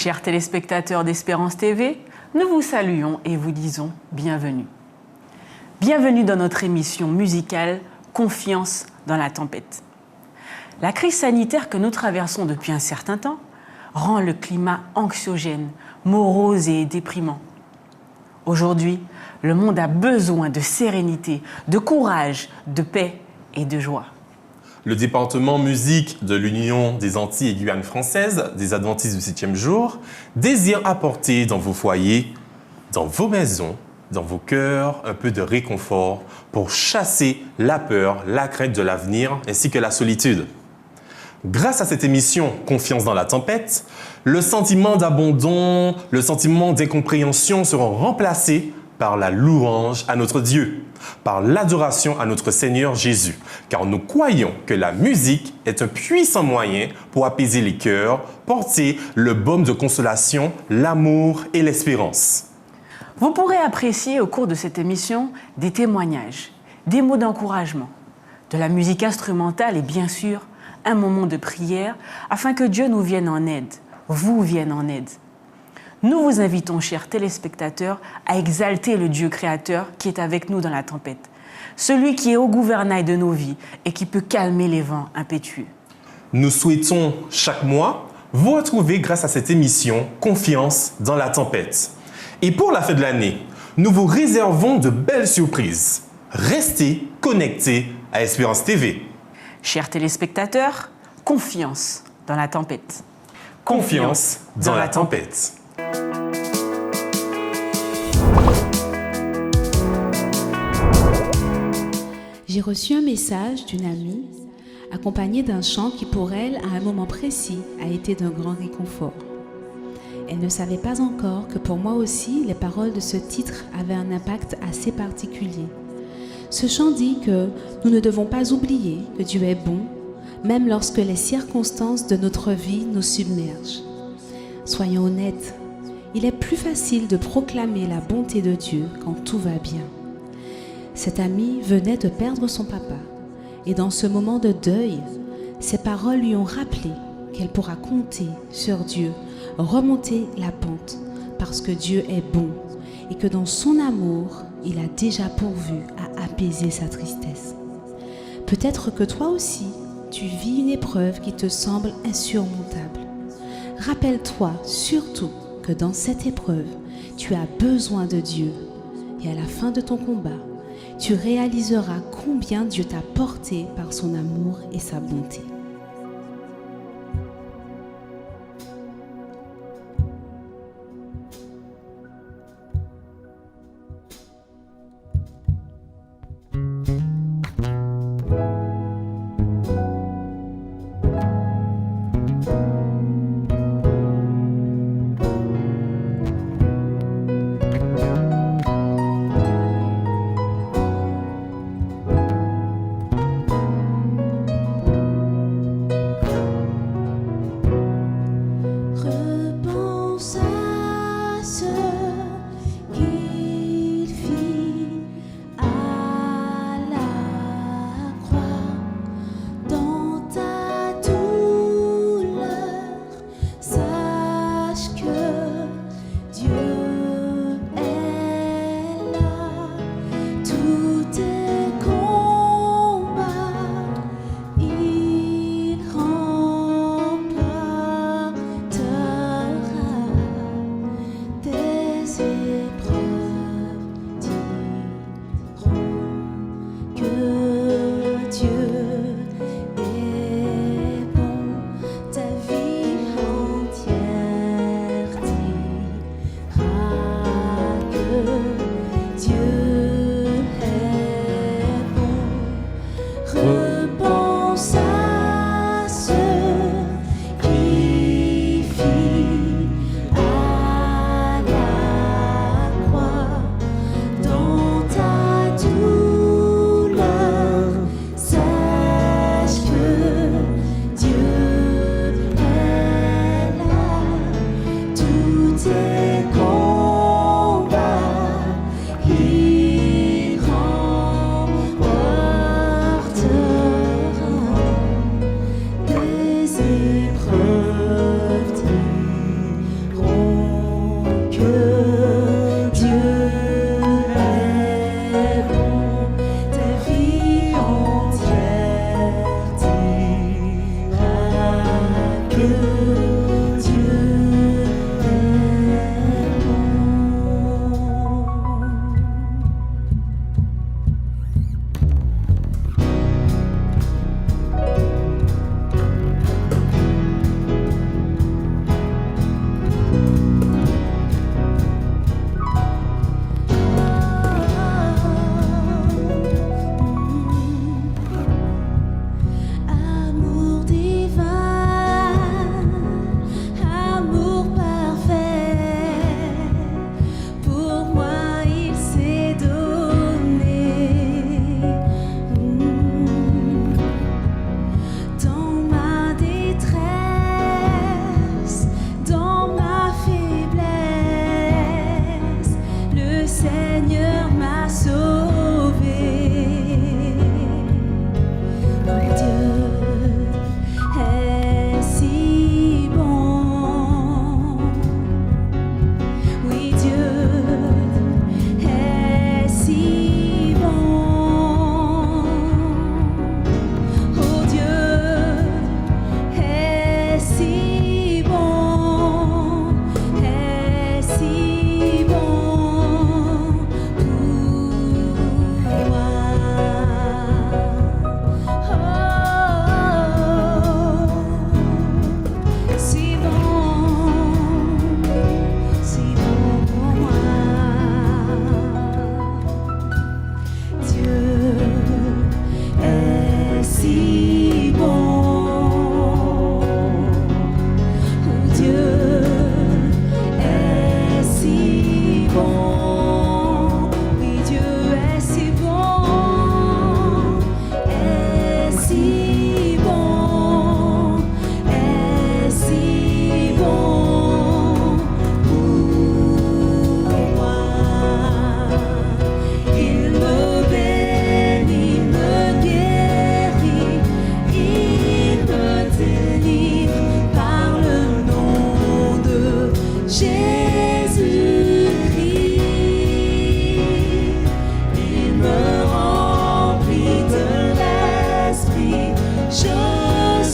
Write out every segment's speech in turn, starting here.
Chers téléspectateurs d'Espérance TV, nous vous saluons et vous disons bienvenue. Bienvenue dans notre émission musicale Confiance dans la tempête. La crise sanitaire que nous traversons depuis un certain temps rend le climat anxiogène, morose et déprimant. Aujourd'hui, le monde a besoin de sérénité, de courage, de paix et de joie. Le département musique de l'Union des Antilles et Guyane françaises des Adventistes du 7e jour désire apporter dans vos foyers, dans vos maisons, dans vos cœurs, un peu de réconfort pour chasser la peur, la crainte de l'avenir ainsi que la solitude. Grâce à cette émission Confiance dans la tempête, le sentiment d'abandon, le sentiment d'incompréhension seront remplacés par la louange à notre Dieu, par l'adoration à notre Seigneur Jésus, car nous croyons que la musique est un puissant moyen pour apaiser les cœurs, porter le baume de consolation, l'amour et l'espérance. Vous pourrez apprécier au cours de cette émission des témoignages, des mots d'encouragement, de la musique instrumentale et bien sûr un moment de prière afin que Dieu nous vienne en aide, vous vienne en aide. Nous vous invitons, chers téléspectateurs, à exalter le Dieu créateur qui est avec nous dans la tempête, celui qui est au gouvernail de nos vies et qui peut calmer les vents impétueux. Nous souhaitons chaque mois vous retrouver grâce à cette émission Confiance dans la tempête. Et pour la fin de l'année, nous vous réservons de belles surprises. Restez connectés à Espérance TV. Chers téléspectateurs, confiance dans la tempête. Confiance dans la tempête. J'ai reçu un message d'une amie accompagné d'un chant qui pour elle, à un moment précis, a été d'un grand réconfort. Elle ne savait pas encore que pour moi aussi, les paroles de ce titre avaient un impact assez particulier. Ce chant dit que nous ne devons pas oublier que Dieu est bon, même lorsque les circonstances de notre vie nous submergent. Soyons honnêtes, il est plus facile de proclamer la bonté de Dieu quand tout va bien. Cette amie venait de perdre son papa et dans ce moment de deuil, ses paroles lui ont rappelé qu'elle pourra compter sur Dieu, remonter la pente parce que Dieu est bon et que dans son amour, il a déjà pourvu à apaiser sa tristesse. Peut-être que toi aussi, tu vis une épreuve qui te semble insurmontable. Rappelle-toi surtout que dans cette épreuve, tu as besoin de Dieu et à la fin de ton combat, tu réaliseras combien Dieu t'a porté par son amour et sa bonté.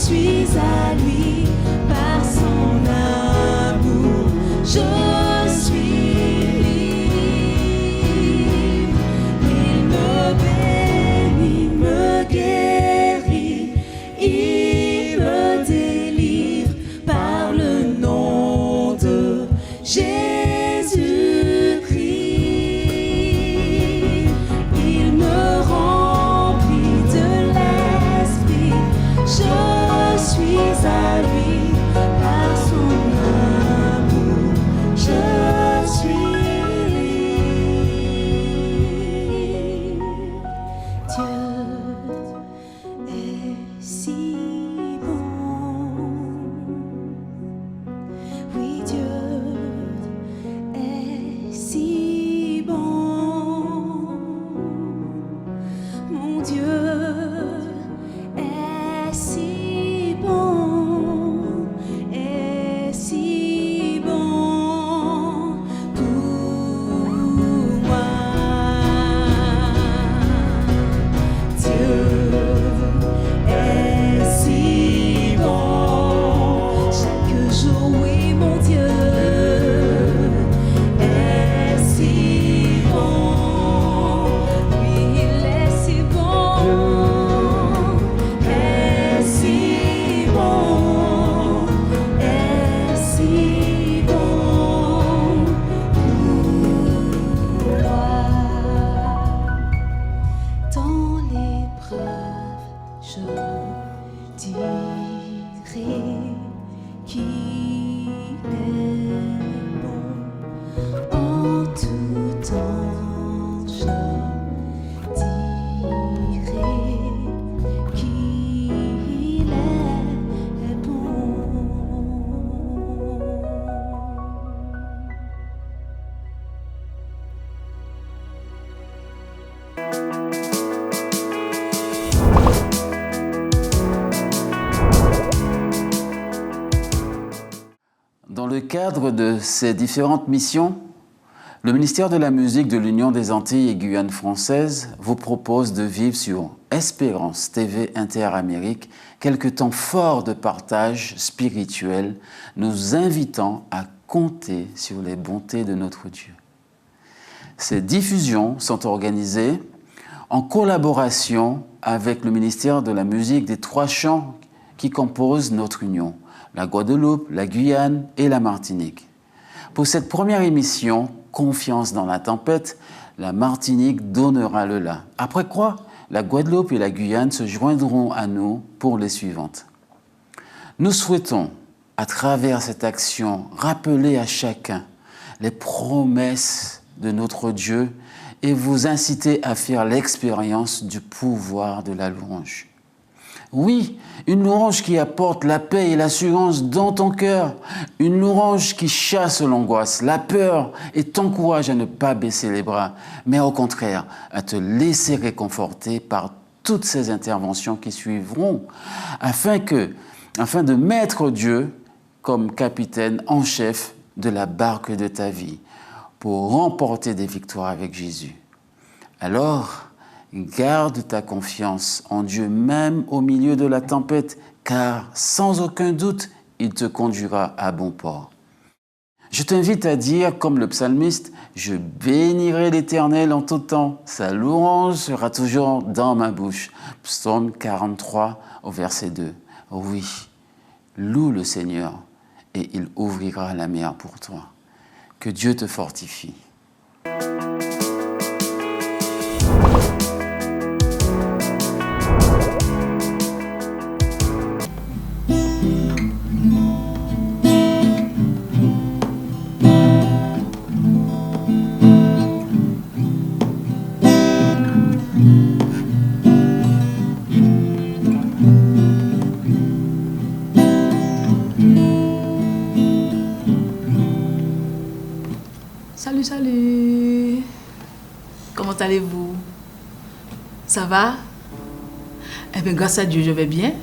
suis à lui par son amour. cadre de ces différentes missions, le ministère de la musique de l'Union des Antilles et Guyane française vous propose de vivre sur Espérance TV Interamérique quelques temps forts de partage spirituel, nous invitant à compter sur les bontés de notre Dieu. Ces diffusions sont organisées en collaboration avec le ministère de la musique des 3 chants qui composent notre union, la Guadeloupe, la Guyane et la Martinique. Pour cette première émission, Confiance dans la tempête, la Martinique donnera le la. Après quoi, la Guadeloupe et la Guyane se joindront à nous pour les suivantes. Nous souhaitons, à travers cette action, rappeler à chacun les promesses de notre Dieu et vous inciter à faire l'expérience du pouvoir de la louange. Oui, une louange qui apporte la paix et l'assurance dans ton cœur. Une louange qui chasse l'angoisse, la peur et t'encourage à ne pas baisser les bras, mais au contraire, à te laisser réconforter par toutes ces interventions qui suivront, afin de mettre Dieu comme capitaine en chef de la barque de ta vie, pour remporter des victoires avec Jésus. Alors, garde ta confiance en Dieu même au milieu de la tempête, car sans aucun doute, il te conduira à bon port. Je t'invite à dire, comme le psalmiste, « Je bénirai l'Éternel en tout temps, sa louange sera toujours dans ma bouche ». Psaume 43 au verset 2. Oui, loue le Seigneur et il ouvrira la mer pour toi. Que Dieu te fortifie. Salut. Comment allez-vous? Ça va? Eh bien, grâce à Dieu, je vais bien.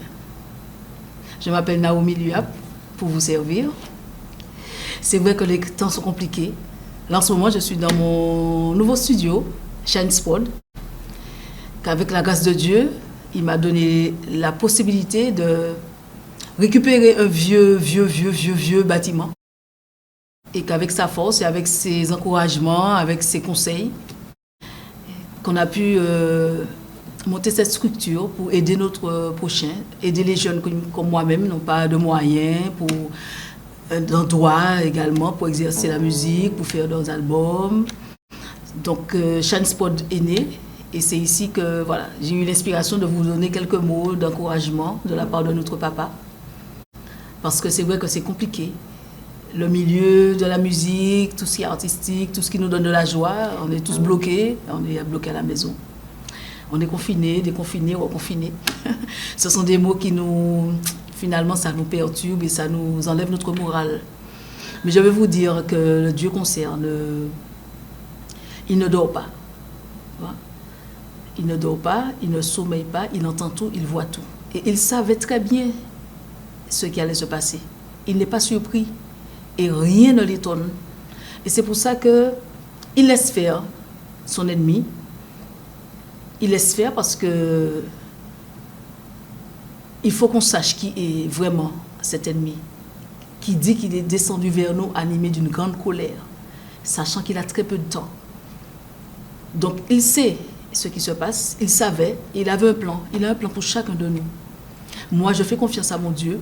Je m'appelle Naomi Luap pour vous servir. C'est vrai que les temps sont compliqués. Là, en ce moment, je suis dans mon nouveau studio, Shinespod, qu'avec la grâce de Dieu, il m'a donné la possibilité de récupérer un vieux bâtiment. Et qu'avec sa force et avec ses encouragements, avec ses conseils, qu'on a pu monter cette structure pour aider notre prochain, aider les jeunes comme moi-même, n'ont pas de moyens, pour d'endroits également pour exercer la musique, pour faire leurs albums. Donc Shinespod est né et c'est ici que voilà, j'ai eu l'inspiration de vous donner quelques mots d'encouragement de la part de notre papa. Parce que c'est vrai que c'est compliqué. Le milieu de la musique, tout ce qui est artistique, tout ce qui nous donne de la joie, on est tous bloqués, on est bloqués à la maison. On est confinés, déconfinés, reconfinés. Ce sont des mots qui nous, finalement, ça nous perturbe et ça nous enlève notre morale. Mais je vais vous dire que le Dieu concerne, il ne dort pas. Il ne dort pas, il ne sommeille pas, il entend tout, il voit tout. Et il savait très bien ce qui allait se passer. Il n'est pas surpris. Et rien ne l'étonne. Et c'est pour ça qu'il laisse faire son ennemi. Il laisse faire parce que il faut qu'on sache qui est vraiment cet ennemi, qui dit qu'il est descendu vers nous animé d'une grande colère, sachant qu'il a très peu de temps. Donc il sait ce qui se passe, il savait, il avait un plan. Il a un plan pour chacun de nous. Moi, je fais confiance à mon Dieu.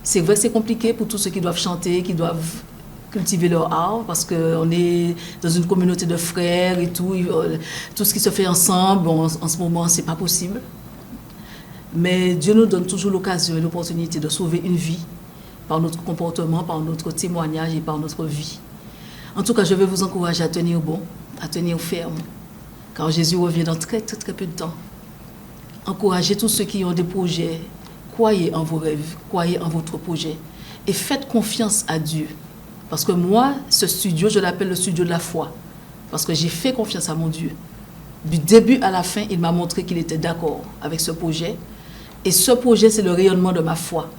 C'est vrai que c'est compliqué pour tous ceux qui doivent chanter, qui doivent cultiver leur art, parce qu'on est dans une communauté de frères et tout ce qui se fait ensemble, bon, en ce moment, c'est pas possible. Mais Dieu nous donne toujours l'occasion et l'opportunité de sauver une vie par notre comportement, par notre témoignage et par notre vie. En tout cas, je vais vous encourager à tenir bon, à tenir ferme, car Jésus revient dans très peu de temps. Encouragez tous ceux qui ont des projets. Croyez en vos rêves, croyez en votre projet et faites confiance à Dieu. Parce que moi, ce studio, je l'appelle le studio de la foi. Parce que j'ai fait confiance à mon Dieu. Du début à la fin, il m'a montré qu'il était d'accord avec ce projet. Et ce projet, c'est le rayonnement de ma foi.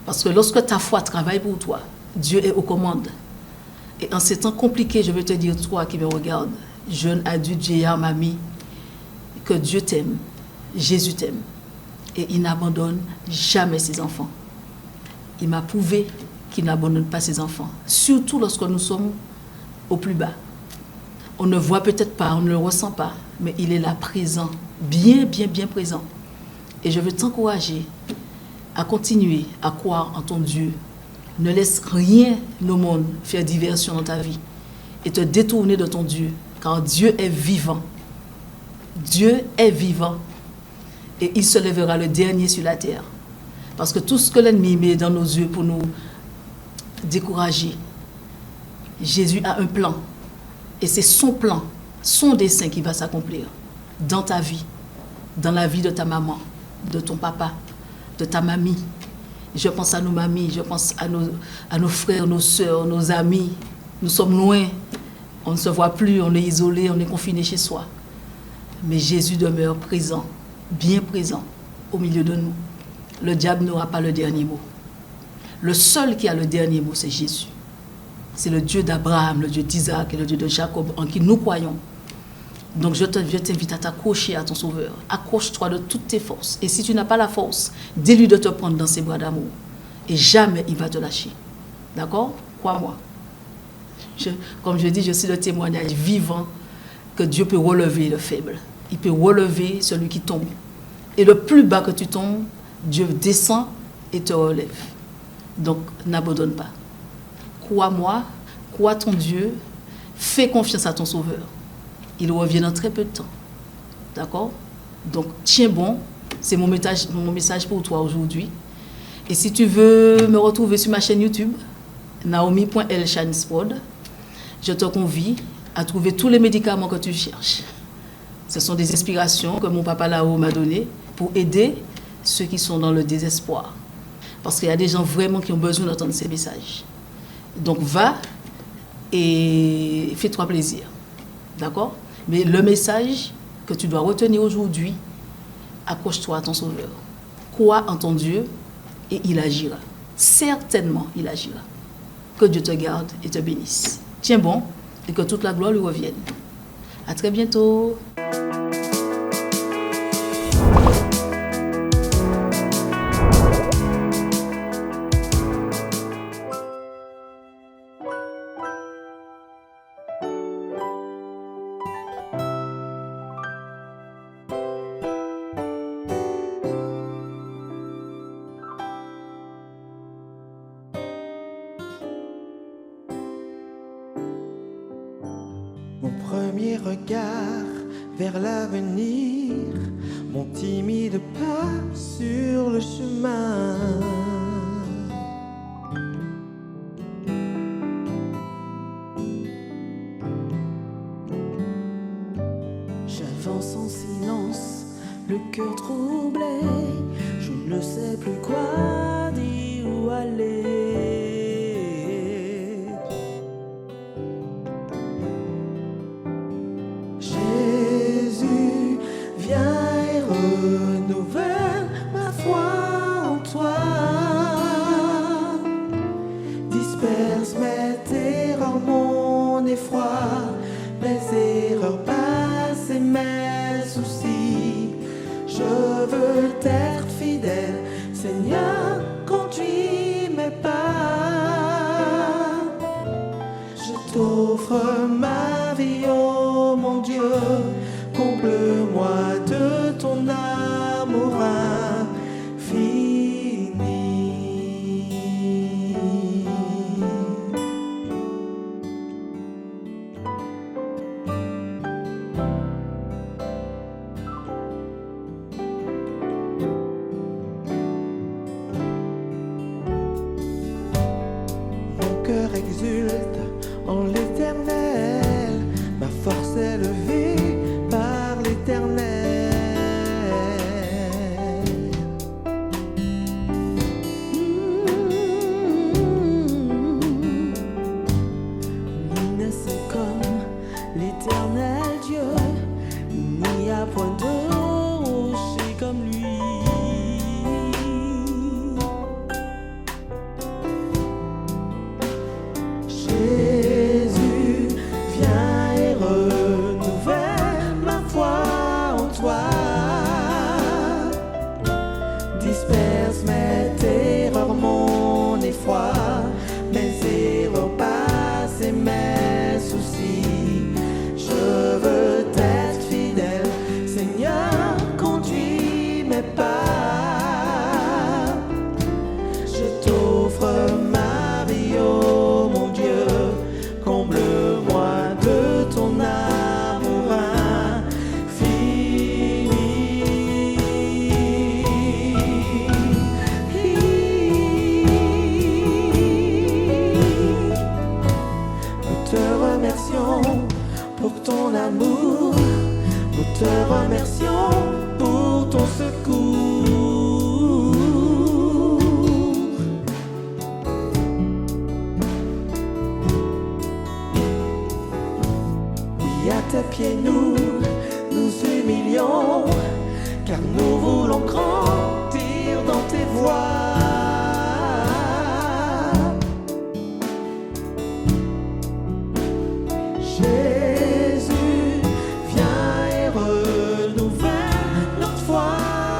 Parce que lorsque ta foi travaille pour toi, Dieu est aux commandes. Et en ces temps compliqués, je veux te dire, toi qui me regardes, jeune adulte, vieillard, mamie, que Dieu t'aime, Jésus t'aime. Et il n'abandonne jamais ses enfants. Il m'a prouvé qu'il n'abandonne pas ses enfants, surtout lorsque nous sommes au plus bas. On ne voit peut-être pas, on ne le ressent pas, mais il est là présent, bien, bien, bien présent. Et je veux t'encourager à continuer à croire en ton Dieu. Ne laisse rien au monde faire diversion dans ta vie et te détourner de ton Dieu, car Dieu est vivant. Dieu est vivant et il se lèvera le dernier sur la terre. Parce que tout ce que l'ennemi met dans nos yeux pour nous décourager, Jésus a un plan. Et c'est son plan, son dessein qui va s'accomplir dans ta vie, dans la vie de ta maman, de ton papa, de ta mamie. Je pense à nos mamies, je pense à nos frères, nos sœurs, nos amis. Nous sommes loin, on ne se voit plus, on est isolé, on est confiné chez soi. Mais Jésus demeure présent, bien présent au milieu de nous. Le diable n'aura pas le dernier mot. Le seul qui a le dernier mot, c'est Jésus. C'est le Dieu d'Abraham, le Dieu d'Isaac et le Dieu de Jacob en qui nous croyons. Donc je t'invite à t'accrocher à ton Sauveur. Accroche-toi de toutes tes forces. Et si tu n'as pas la force, dis-lui de te prendre dans ses bras d'amour. Et jamais il va te lâcher. D'accord? Crois-moi. Comme je dis, je suis le témoignage vivant que Dieu peut relever le faible. Il peut relever celui qui tombe. Et le plus bas que tu tombes, Dieu descend et te relève. Donc n'abandonne pas. Crois-moi, crois ton Dieu, fais confiance à ton Sauveur. Il revient dans très peu de temps. D'accord? Donc, tiens bon. C'est mon message pour toi aujourd'hui. Et si tu veux me retrouver sur ma chaîne YouTube, naomi.lshanspod, je te convie à trouver tous les médicaments que tu cherches. Ce sont des inspirations que mon papa là-haut m'a données pour aider ceux qui sont dans le désespoir. Parce qu'il y a des gens vraiment qui ont besoin d'entendre ces messages. Donc, va et fais-toi plaisir. D'accord? Mais le message que tu dois retenir aujourd'hui, accroche-toi à ton Sauveur. Crois en ton Dieu et il agira. Certainement, il agira. Que Dieu te garde et te bénisse. Tiens bon et que toute la gloire lui revienne. À très bientôt. Mon premier regard vers l'avenir, mon timide pas sur le chemin. J'avance en silence, le cœur troublé, je ne sais plus quoi dire ou aller. Jésus, viens et renouvelle ma foi en toi. Disperse mes terreurs, mon effroi, mes erreurs passées, mes soucis. Je veux t'être fidèle, Seigneur, conduis mes pas. Je t'offre ma vie, oh mon Dieu, comble-moi de ton amour infini. Mon cœur exulte en l'Éternel, ma force est levée par l'Éternel. te remercions pour ton amour, nous te remercions pour ton secours. Oui, à tes pieds nous humilions, car nous voulons grandir dans tes voies. Jésus, viens et renouvelle notre foi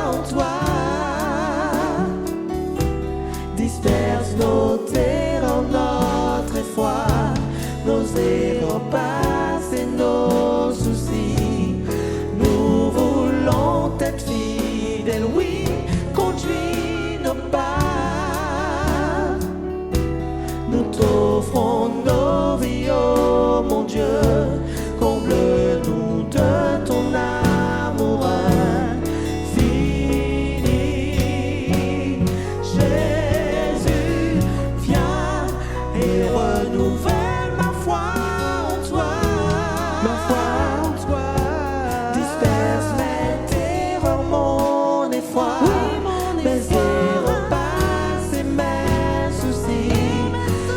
en toi. Disperse nos terreurs, notre effroi, nos erreurs passées, nos soucis. Nous voulons être fidèles, oui, conduis nos pas. Nous t'offrons nos vies, oh mon Dieu, comble-nous de ton amour infini. Jésus, viens et renouvelle ma foi en toi. Ma foi en toi. Disperse mes terreurs, mon effroi, mes erreurs passées, mes soucis.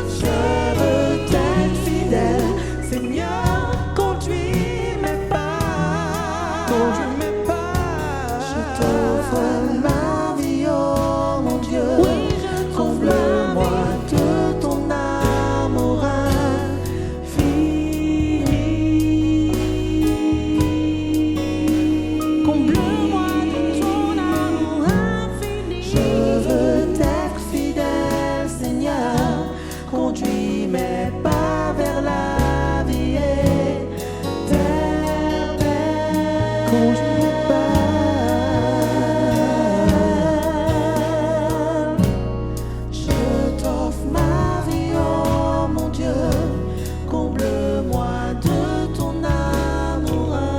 Je veux t'être fidèle, Seigneur, conduis mes pas. Conduis mes pas. Je t'offre ma vie, oh mon Dieu. Comble-moi de ton amour infini. Comble-moi de ton amour infini. Je veux t'être fidèle, Seigneur, conduis mes pas vers la vie éternelle. Conduis mes pas. Je t'offre ma vie, oh mon Dieu, comble-moi de ton amour infini.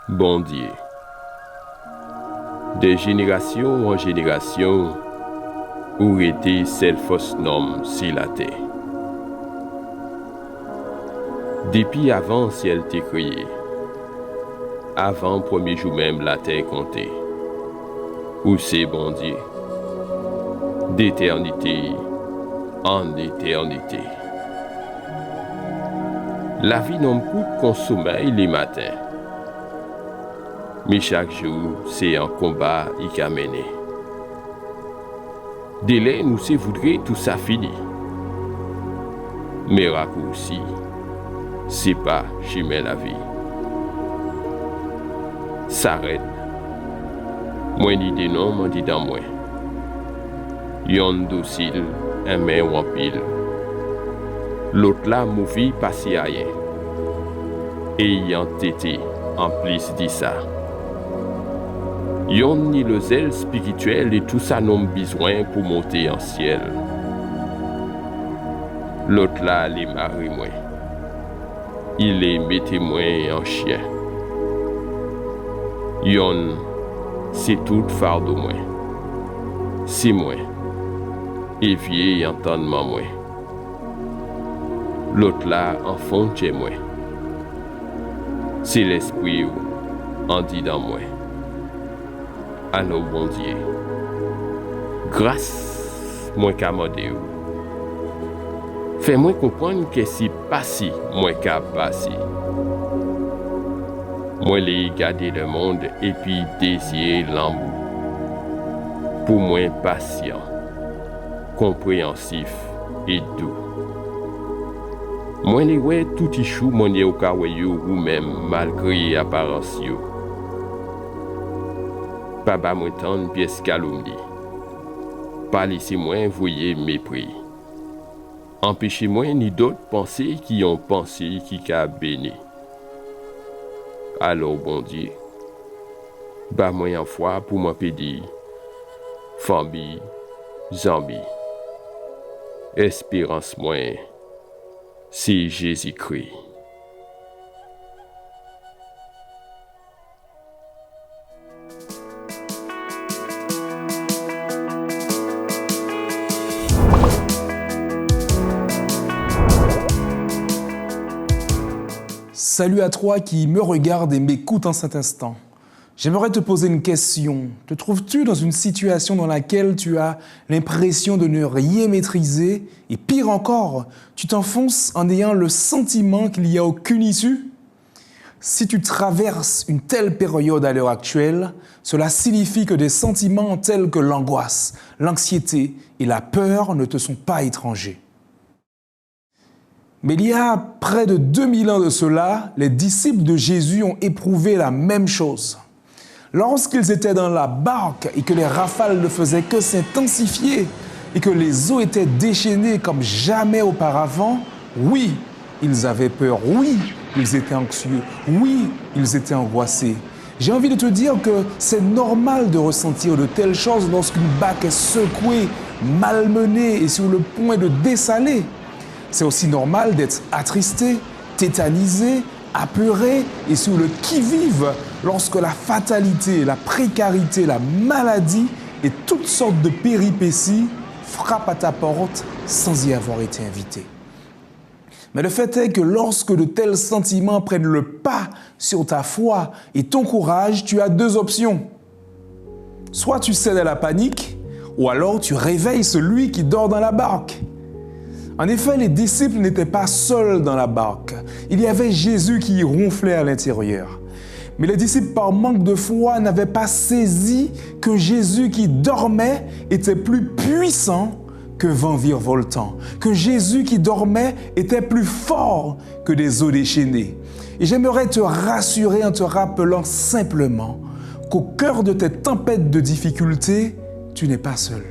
Bon Dieu, de génération en génération, où était cette fausse norme sur la terre. Depuis avant ciel t'est créé, avant premier jour même la terre comptait, où c'est bon Dieu, d'éternité en éternité. La vie non coûte qu'on sommeille les matins, mais chaque jour, c'est un combat qui a mené. Délai nous se voudrait tout ça fini. Mais raccourci, c'est pas chemin la vie. S'arrête. Moi ni des noms, m'en dit dans moi. Yon docile, un main ou en pile. L'autre là, mouvi, passé à rien. Et y'en tété, en plus dit ça. Yon ni le zèle spirituel et tout ça n'ont besoin pour monter en ciel. L'autre là, les marie moi. Il les mettait moi en chien. Yon, c'est tout fardeau moi. C'est moi. Et vieil entendement moi. L'autre là, en fond chez moi. C'est l'esprit en dit dans moi. À nos bon Dieu. Grâce, moi qu'à demander. Fais-moi comprendre que si passé, moi qu'à passer. Moi les garder le monde et puis désirer l'amour. Pour moi patient, compréhensif et doux. Moi les ouais tout ichou mon au kawayo ou même malgré apparence yo. Papa moi tant pièce calomnie. Pas laisser moi voyer mépris. empêchez-moi ni d'autres pensées qui ont pensé qui a béni. Alors, bon Dieu, bah moi en foi pour moi pédir, famille, zambi, espérance moi, c'est Jésus-Christ. Salut à toi qui me regarde et m'écoute en cet instant. J'aimerais te poser une question. Te trouves-tu dans une situation dans laquelle tu as l'impression de ne rien maîtriser et pire encore, tu t'enfonces en ayant le sentiment qu'il n'y a aucune issue? Si tu traverses une telle période à l'heure actuelle, cela signifie que des sentiments tels que l'angoisse, l'anxiété et la peur ne te sont pas étrangers. Mais il y a près de 2000 ans de cela, les disciples de Jésus ont éprouvé la même chose. Lorsqu'ils étaient dans la barque et que les rafales ne faisaient que s'intensifier et que les eaux étaient déchaînées comme jamais auparavant, oui, ils avaient peur, oui, ils étaient anxieux, oui, ils étaient angoissés. J'ai envie de te dire que c'est normal de ressentir de telles choses lorsqu'une barque est secouée, malmenée et sur le point de dessaler. C'est aussi normal d'être attristé, tétanisé, apeuré et sur le qui-vive lorsque la fatalité, la précarité, la maladie et toutes sortes de péripéties frappent à ta porte sans y avoir été invité. Mais le fait est que lorsque de tels sentiments prennent le pas sur ta foi et ton courage, tu as deux options. Soit tu cèdes à la panique, ou alors tu réveilles celui qui dort dans la barque. En effet, les disciples n'étaient pas seuls dans la barque. Il y avait Jésus qui y ronflait à l'intérieur. Mais les disciples, par manque de foi, n'avaient pas saisi que Jésus qui dormait était plus puissant que vent virevoltant, que Jésus qui dormait était plus fort que des eaux déchaînées. Et j'aimerais te rassurer en te rappelant simplement qu'au cœur de tes tempêtes de difficultés, tu n'es pas seul.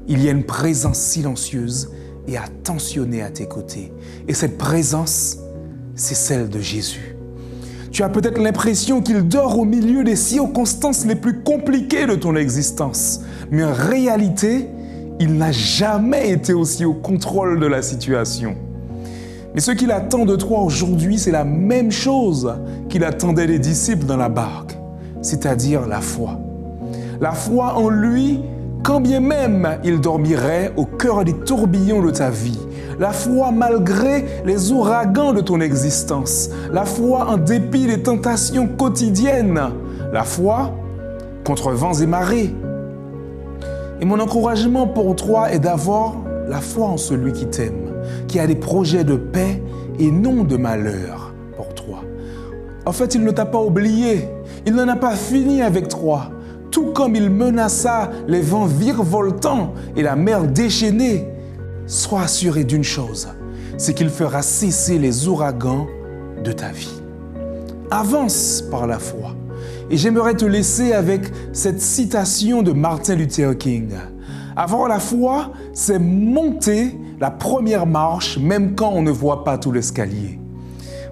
Il y a une présence silencieuse et attentionnée à tes côtés. Et cette présence, c'est celle de Jésus. Tu as peut-être l'impression qu'il dort au milieu des circonstances les plus compliquées de ton existence. Mais en réalité, il n'a jamais été aussi au contrôle de la situation. Mais ce qu'il attend de toi aujourd'hui, c'est la même chose qu'il attendait des disciples dans la barque, c'est-à-dire la foi. La foi en lui, quand bien même il dormirait au cœur des tourbillons de ta vie. La foi malgré les ouragans de ton existence. La foi en dépit des tentations quotidiennes. La foi contre vents et marées. Et mon encouragement pour toi est d'avoir la foi en celui qui t'aime, qui a des projets de paix et non de malheur pour toi. En fait, il ne t'a pas oublié. Il n'en a pas fini avec toi. Tout comme il menaça les vents virevoltants et la mer déchaînée, sois assuré d'une chose, c'est qu'il fera cesser les ouragans de ta vie. Avance par la foi. Et j'aimerais te laisser avec cette citation de Martin Luther King. Avoir la foi, c'est monter la première marche même quand on ne voit pas tout l'escalier.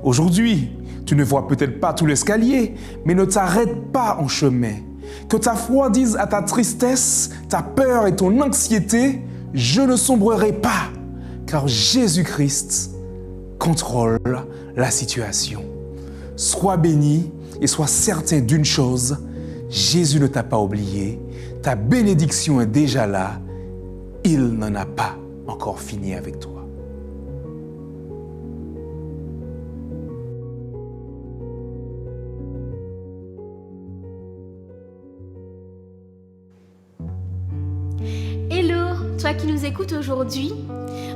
Aujourd'hui, tu ne vois peut-être pas tout l'escalier, mais ne t'arrête pas en chemin. Que ta foi dise à ta tristesse, ta peur et ton anxiété, je ne sombrerai pas, car Jésus-Christ contrôle la situation. Sois béni et sois certain d'une chose, Jésus ne t'a pas oublié, ta bénédiction est déjà là, il n'en a pas encore fini avec toi. Toi qui nous écoutes aujourd'hui,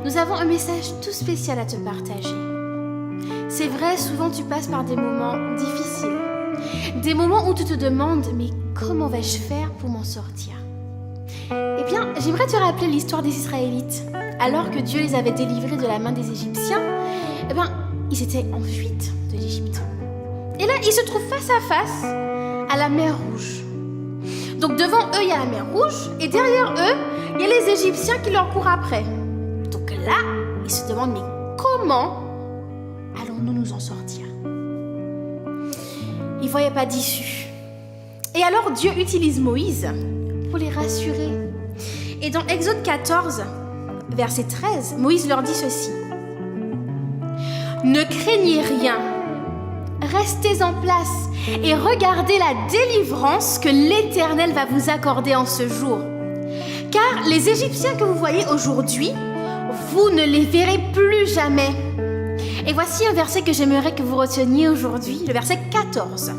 nous avons un message tout spécial à te partager. C'est vrai, souvent tu passes par des moments difficiles, des moments où tu te demandes « mais comment vais-je faire pour m'en sortir ?» Eh bien, j'aimerais te rappeler l'histoire des Israélites. Alors que Dieu les avait délivrés de la main des Égyptiens, eh bien, ils étaient en fuite de l'Égypte. Et là, ils se trouvent face à face à la mer Rouge. Donc devant eux, il y a la mer Rouge, et derrière eux, il y a les Égyptiens qui leur courent après. Donc là, il se demande, mais comment allons-nous nous en sortir? Ils ne voyaient pas d'issue. Et alors Dieu utilise Moïse pour les rassurer. Et dans Exode 14, verset 13, Moïse leur dit ceci. Ne craignez rien, restez en place et regardez la délivrance que l'Éternel va vous accorder en ce jour. Car les Égyptiens que vous voyez aujourd'hui, vous ne les verrez plus jamais. Et voici un verset que j'aimerais que vous reteniez aujourd'hui, le verset 14.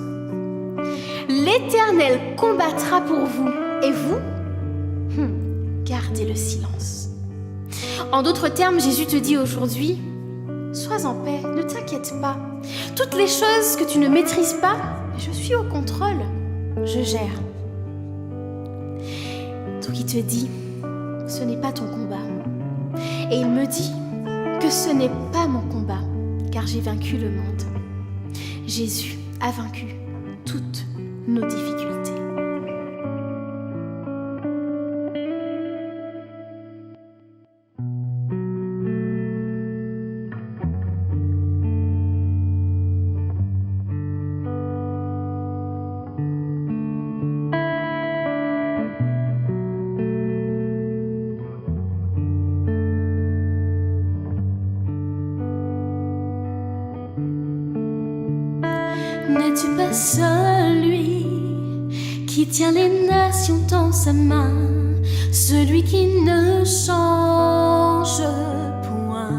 L'Éternel combattra pour vous, et vous, gardez le silence. En d'autres termes, Jésus te dit aujourd'hui, sois en paix, ne t'inquiète pas. Toutes les choses que tu ne maîtrises pas, je suis au contrôle, je gère. Donc il te dit, ce n'est pas ton combat. Et il me dit que ce n'est pas mon combat, car j'ai vaincu le monde. Jésus a vaincu toutes nos difficultés. N'es-tu pas celui qui tient les nations dans sa main, celui qui ne change point?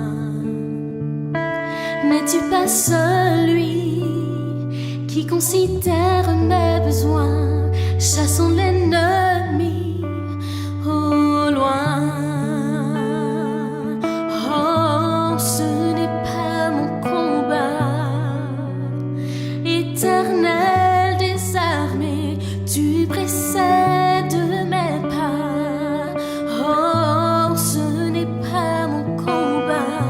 N'es-tu pas celui qui considère mes besoins, chassant l'ennemi au loin? Oh, ce n'est pas mon combat, Éternel des armées, tu précèdes mes pas. Oh, ce n'est pas mon combat,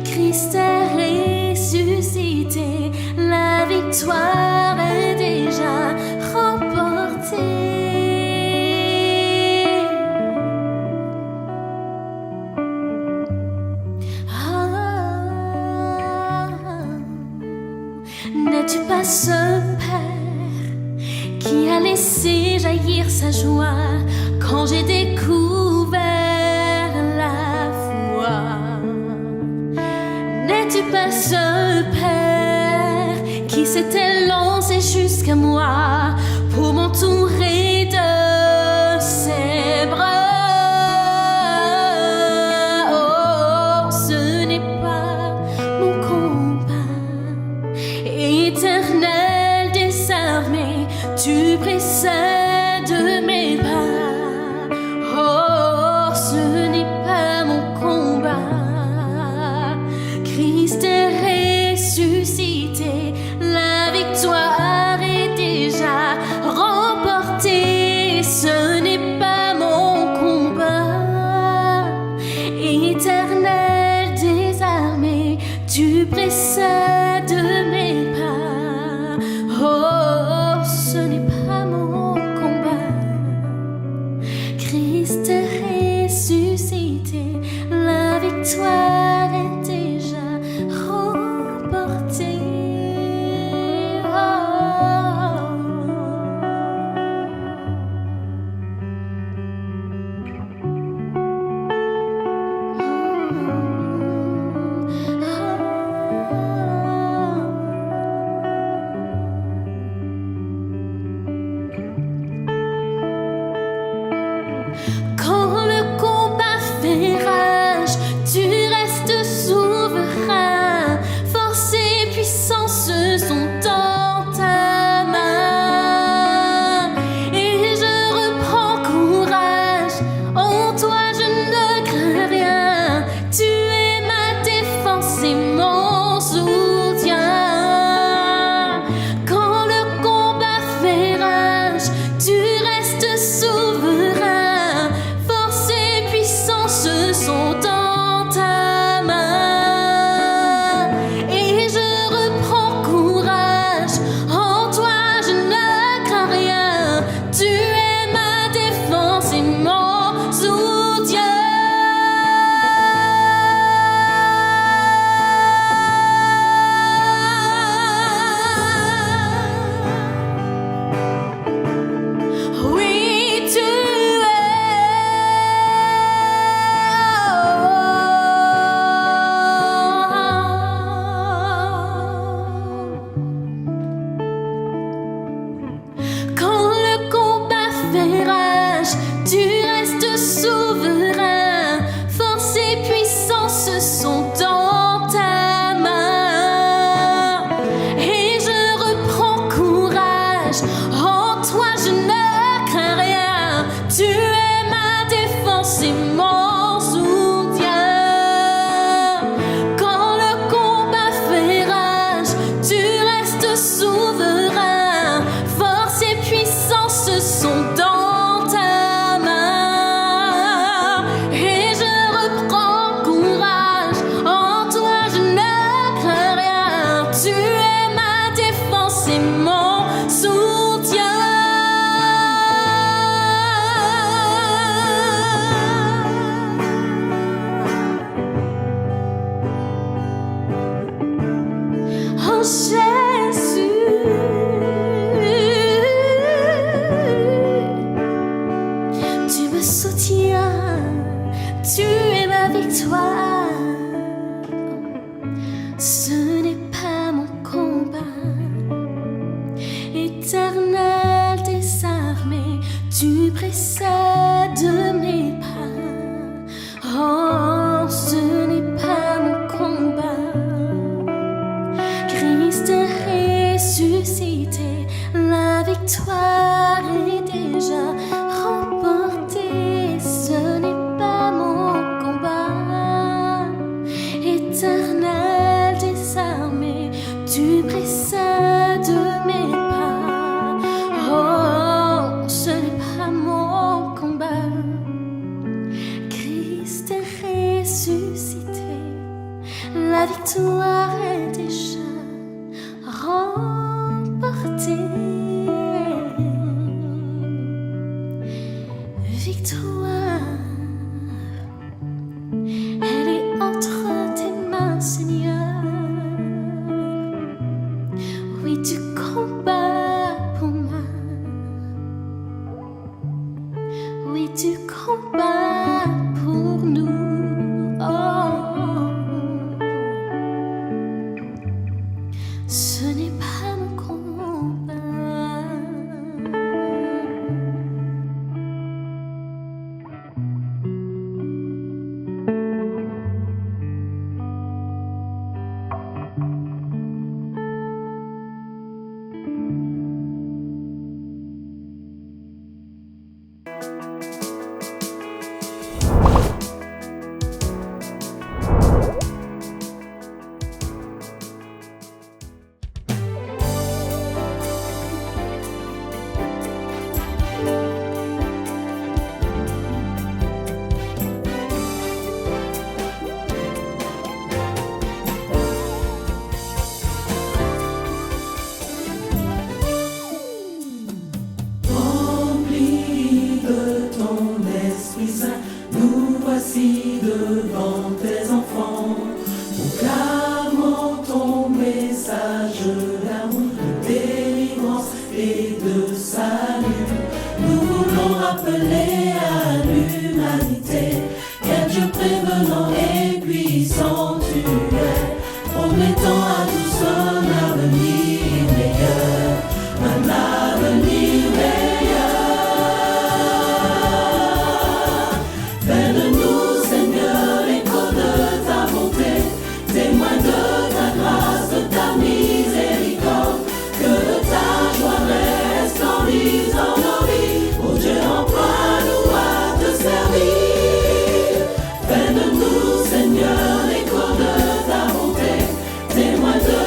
Christ est ressuscité, la victoire est déjà remportée. N'es-tu pas ce Père qui a laissé jaillir sa joie quand j'ai découvert la foi? N'es-tu pas ce Père qui s'était lancé jusqu'à moi pour m'entourer de ses bras? Oh, ce n'est pas mon combat, Éternel des armées, tu précèdes mes pas. Oh, ce n'est pas mon combat, Christ est ressuscité, la victoire est déjà remportée. Ce n'est pas mon combat, Éternel des armées, tu précèdes mes pas. Oh, ce n'est pas mon combat, Christ est ressuscité, la victoire est déjà remportée. Tu me soutiens, tu es ma victoire. Ce n'est pas mon combat. Éternel désarmé, tu précèdes mes pas. Oh, ce n'est pas mon combat. Christ est ressuscité, la victoire est déjà remportée. Ce n'est pas mon combat. Éternel désarmé, tu précèdes mes pas. Oh, ce n'est pas mon combat. Christ est ressuscité, la victoire est déjà remportée. Victoire, elle est entre tes mains, Seigneur. Oui, tu combats pour moi. Oui, tu combats pour nous. Oh, ce n'est pas mon combat. Remplis de ton Esprit Saint, nous voici devant tes enfants. Proclamons ton message d'amour, de délivrance et de salut. Nous voulons rappeler à l'humanité quel Dieu prévenant et puissant tu es, promettant à tous un avenir meilleur, un avenir meilleur. Fais de nous, Seigneur, l'écho de ta bonté, témoin de ta grâce, de ta miséricorde, que ta joie resplendisse dans nos vies. Oh Dieu, emploie-nous à te servir. Fais de nous, Seigneur, l'écho de ta bonté, témoin de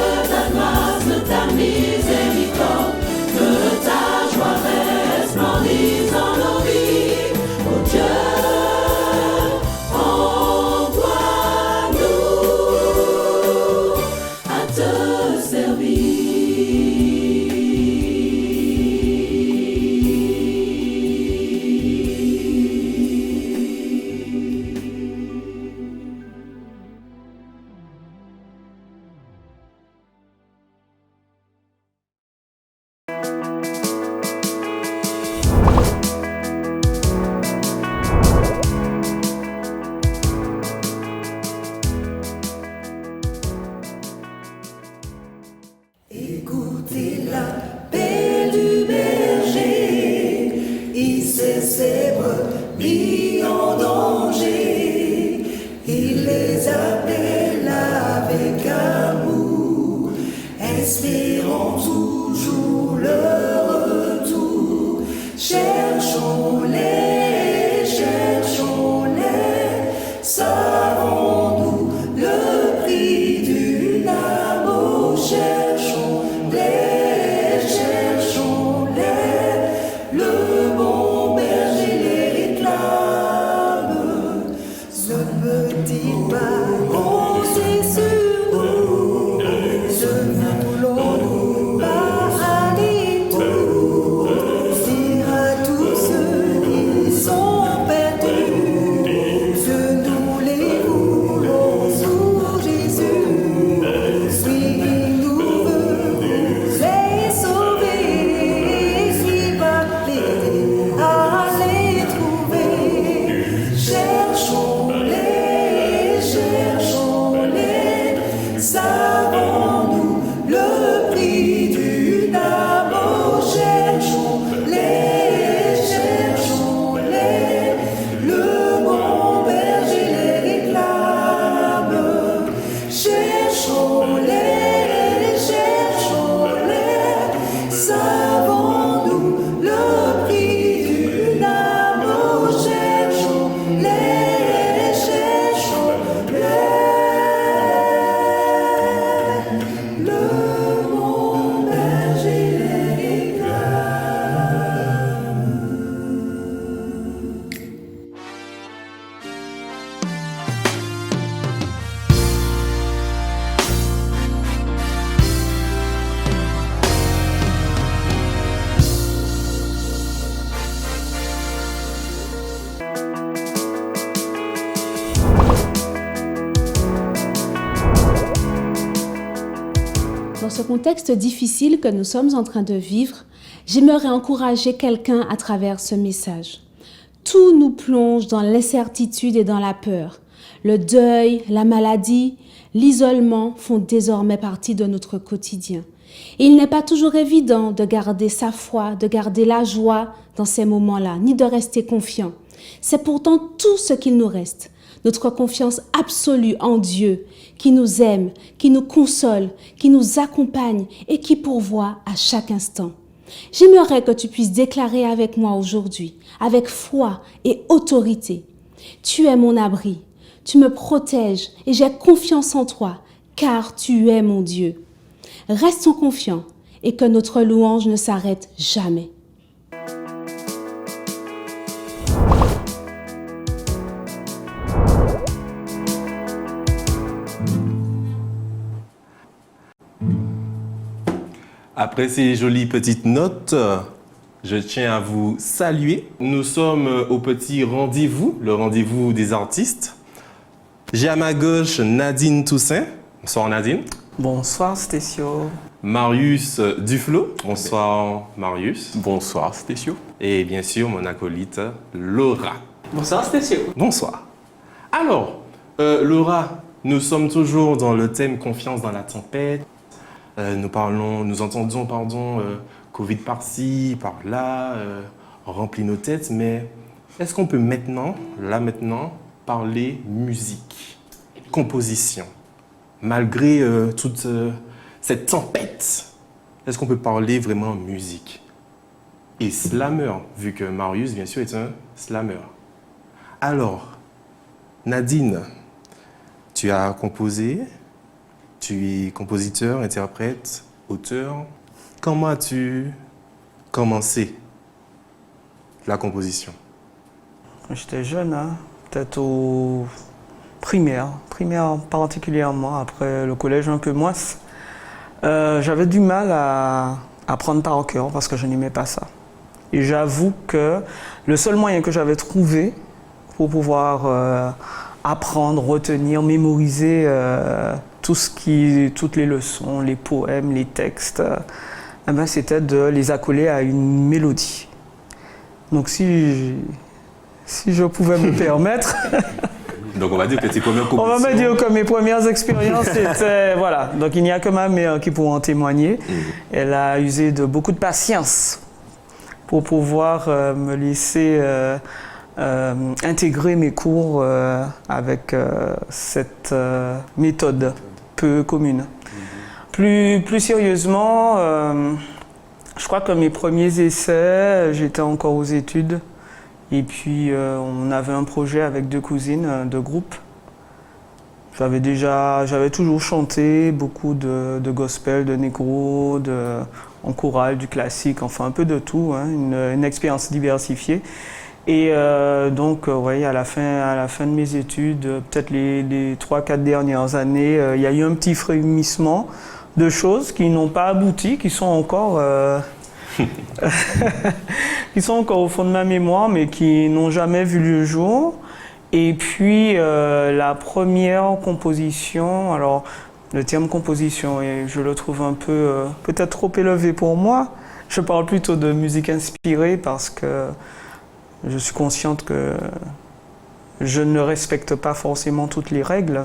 savons-nous le prix d'une âme? Oh, cherchons-les, cherchons-les, le bon berger les réclame. Cherchons-les, cherchons-les, savons-nous le prix d'une âme? Oh, cherchons-les, cherchons-les, le bon berger les réclame. Dans ce contexte difficile que nous sommes en train de vivre, j'aimerais encourager quelqu'un à travers ce message. Tout nous plonge dans l'incertitude et dans la peur. Le deuil, la maladie, l'isolement font désormais partie de notre quotidien. Et il n'est pas toujours évident de garder sa foi, de garder la joie dans ces moments-là, ni de rester confiant. C'est pourtant tout ce qu'il nous reste. Notre confiance absolue en Dieu, qui nous aime, qui nous console, qui nous accompagne et qui pourvoit à chaque instant. J'aimerais que tu puisses déclarer avec moi aujourd'hui, avec foi et autorité: tu es mon abri, tu me protèges et j'ai confiance en toi, car tu es mon Dieu. Restons confiants et que notre louange ne s'arrête jamais. Après ces jolies petites notes, je tiens à vous saluer. Nous sommes au petit rendez-vous, le rendez-vous des artistes. J'ai à ma gauche Nadine Toussaint. Bonsoir Nadine. Bonsoir Stécio. Marius Duflo. Bonsoir Marius. Bonsoir Stécio. Et bien sûr mon acolyte Laura. Bonsoir Stécio. Bonsoir. Alors, Laura, nous sommes toujours dans le thème confiance dans la tempête. Nous entendons, Covid par-ci, par-là, on remplit nos têtes, mais est-ce qu'on peut maintenant parler musique, composition, malgré toute cette tempête? Est-ce qu'on peut parler vraiment musique? Et slammer, vu que Marius, bien sûr, est un slammer. Alors, Nadine, tu as composé. Tu es compositeur, interprète, auteur. Comment as-tu commencé la composition? J'étais jeune, peut-être au primaire particulièrement, après le collège un peu moins. J'avais du mal à apprendre par cœur parce que je n'aimais pas ça. Et j'avoue que le seul moyen que j'avais trouvé pour pouvoir apprendre, retenir, mémoriser toutes les leçons, les poèmes, les textes, c'était de les accoler à une mélodie. Donc si je pouvais me permettre... Donc on va dire que tes premières compositions... On va me dire que mes premières expériences étaient... Voilà, donc il n'y a que ma mère qui pourra en témoigner. Elle a usé de beaucoup de patience pour pouvoir me laisser intégrer mes cours avec cette méthode peu commune. Plus sérieusement, je crois que mes premiers essais, j'étais encore aux études. Et puis, on avait un projet avec 2 cousines de groupe. J'avais toujours chanté beaucoup de gospel, de négro, en chorale, du classique, enfin un peu de tout, une expérience diversifiée. Et donc, à la fin de mes études, peut-être les 3-4 dernières années, il y a eu un petit frémissement de choses qui n'ont pas abouti, qui sont encore au fond de ma mémoire, mais qui n'ont jamais vu le jour. Et puis, la première composition, alors le terme composition, je le trouve un peu, peut-être trop élevé pour moi. Je parle plutôt de musique inspirée parce que je suis consciente que je ne respecte pas forcément toutes les règles.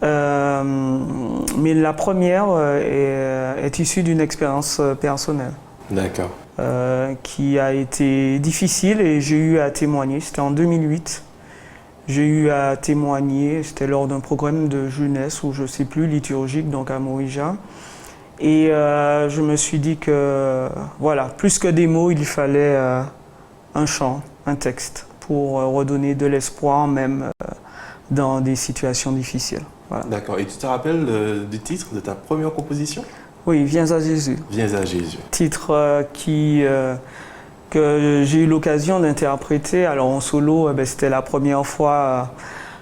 Mais la première est issue d'une expérience personnelle. D'accord. Qui a été difficile et j'ai eu à témoigner. C'était en 2008. J'ai eu à témoigner, c'était lors d'un programme de jeunesse ou je ne sais plus, liturgique, donc à Morija. Et je me suis dit que, voilà, plus que des mots, il fallait un chant, un texte, pour redonner de l'espoir même dans des situations difficiles. Voilà. D'accord. Et tu te rappelles du titre de ta première composition? Oui, Viens à Jésus. Viens à Jésus. Titre que j'ai eu l'occasion d'interpréter. Alors en solo, c'était la première fois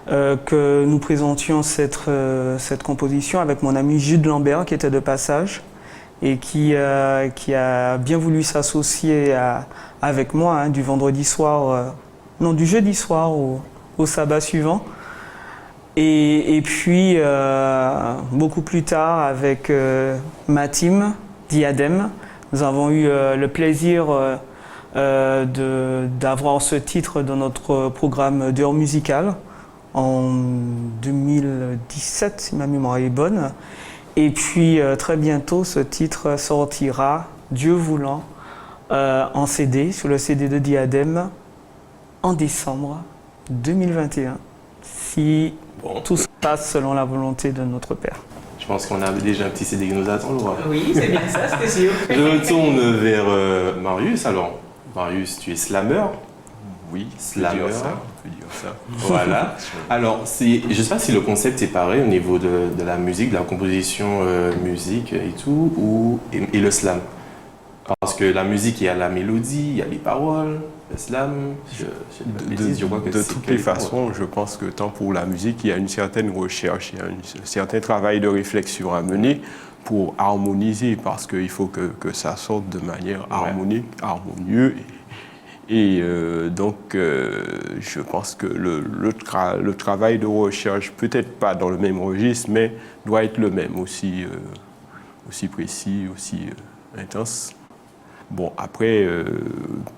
que nous présentions cette composition avec mon ami Jude Lambert qui était de passage et qui a bien voulu s'associer avec moi du vendredi soir, non du jeudi soir au sabbat suivant. Et puis beaucoup plus tard avec ma team Diadème, nous avons eu le plaisir d'avoir ce titre dans notre programme d'heures musicales en 2017, si ma mémoire est bonne. Et puis très bientôt, ce titre sortira, Dieu voulant, en CD, sur le CD de Diadème, en décembre 2021, si tout se passe selon la volonté de notre Père. Je pense qu'on a déjà un petit CD qui nous attend, Laura. Oui, c'est bien ça, c'était sûr. Je me tourne vers Marius. Alors, Marius, tu es slammer? Oui, slammer. On peut dire ça. Voilà. Alors, je ne sais pas si le concept est pareil au niveau de la musique, de la composition musique et tout, et le Parce que la musique, il y a la mélodie, il y a les paroles, le slam. De toutes les façons, je pense que tant pour la musique, il y a une certaine recherche, il y a un certain travail de réflexion à mener pour harmoniser, parce qu'il faut que ça sorte de manière harmonieuse. Et donc, je pense que le travail de recherche, peut-être pas dans le même registre, mais doit être le même, aussi précis, aussi intense. Bon, après,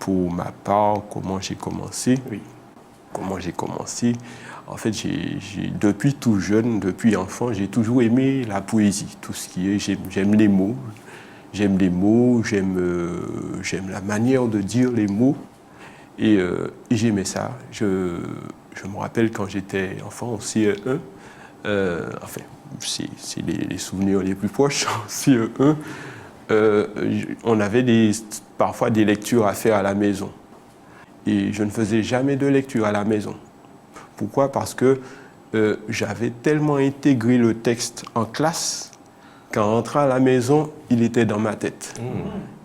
pour ma part, comment j'ai commencé? Oui. Comment j'ai commencé? En fait, depuis tout jeune, depuis enfant, j'ai toujours aimé la poésie, tout ce qui est, j'aime les mots, j'aime la manière de dire les mots, et j'aimais ça. Je me rappelle quand j'étais enfant au CE1, enfin, c'est les souvenirs les plus proches, au CE1, on avait parfois des lectures à faire à la maison. Et je ne faisais jamais de lecture à la maison. Pourquoi? Parce que j'avais tellement intégré le texte en classe qu'en rentrant à la maison, il était dans ma tête.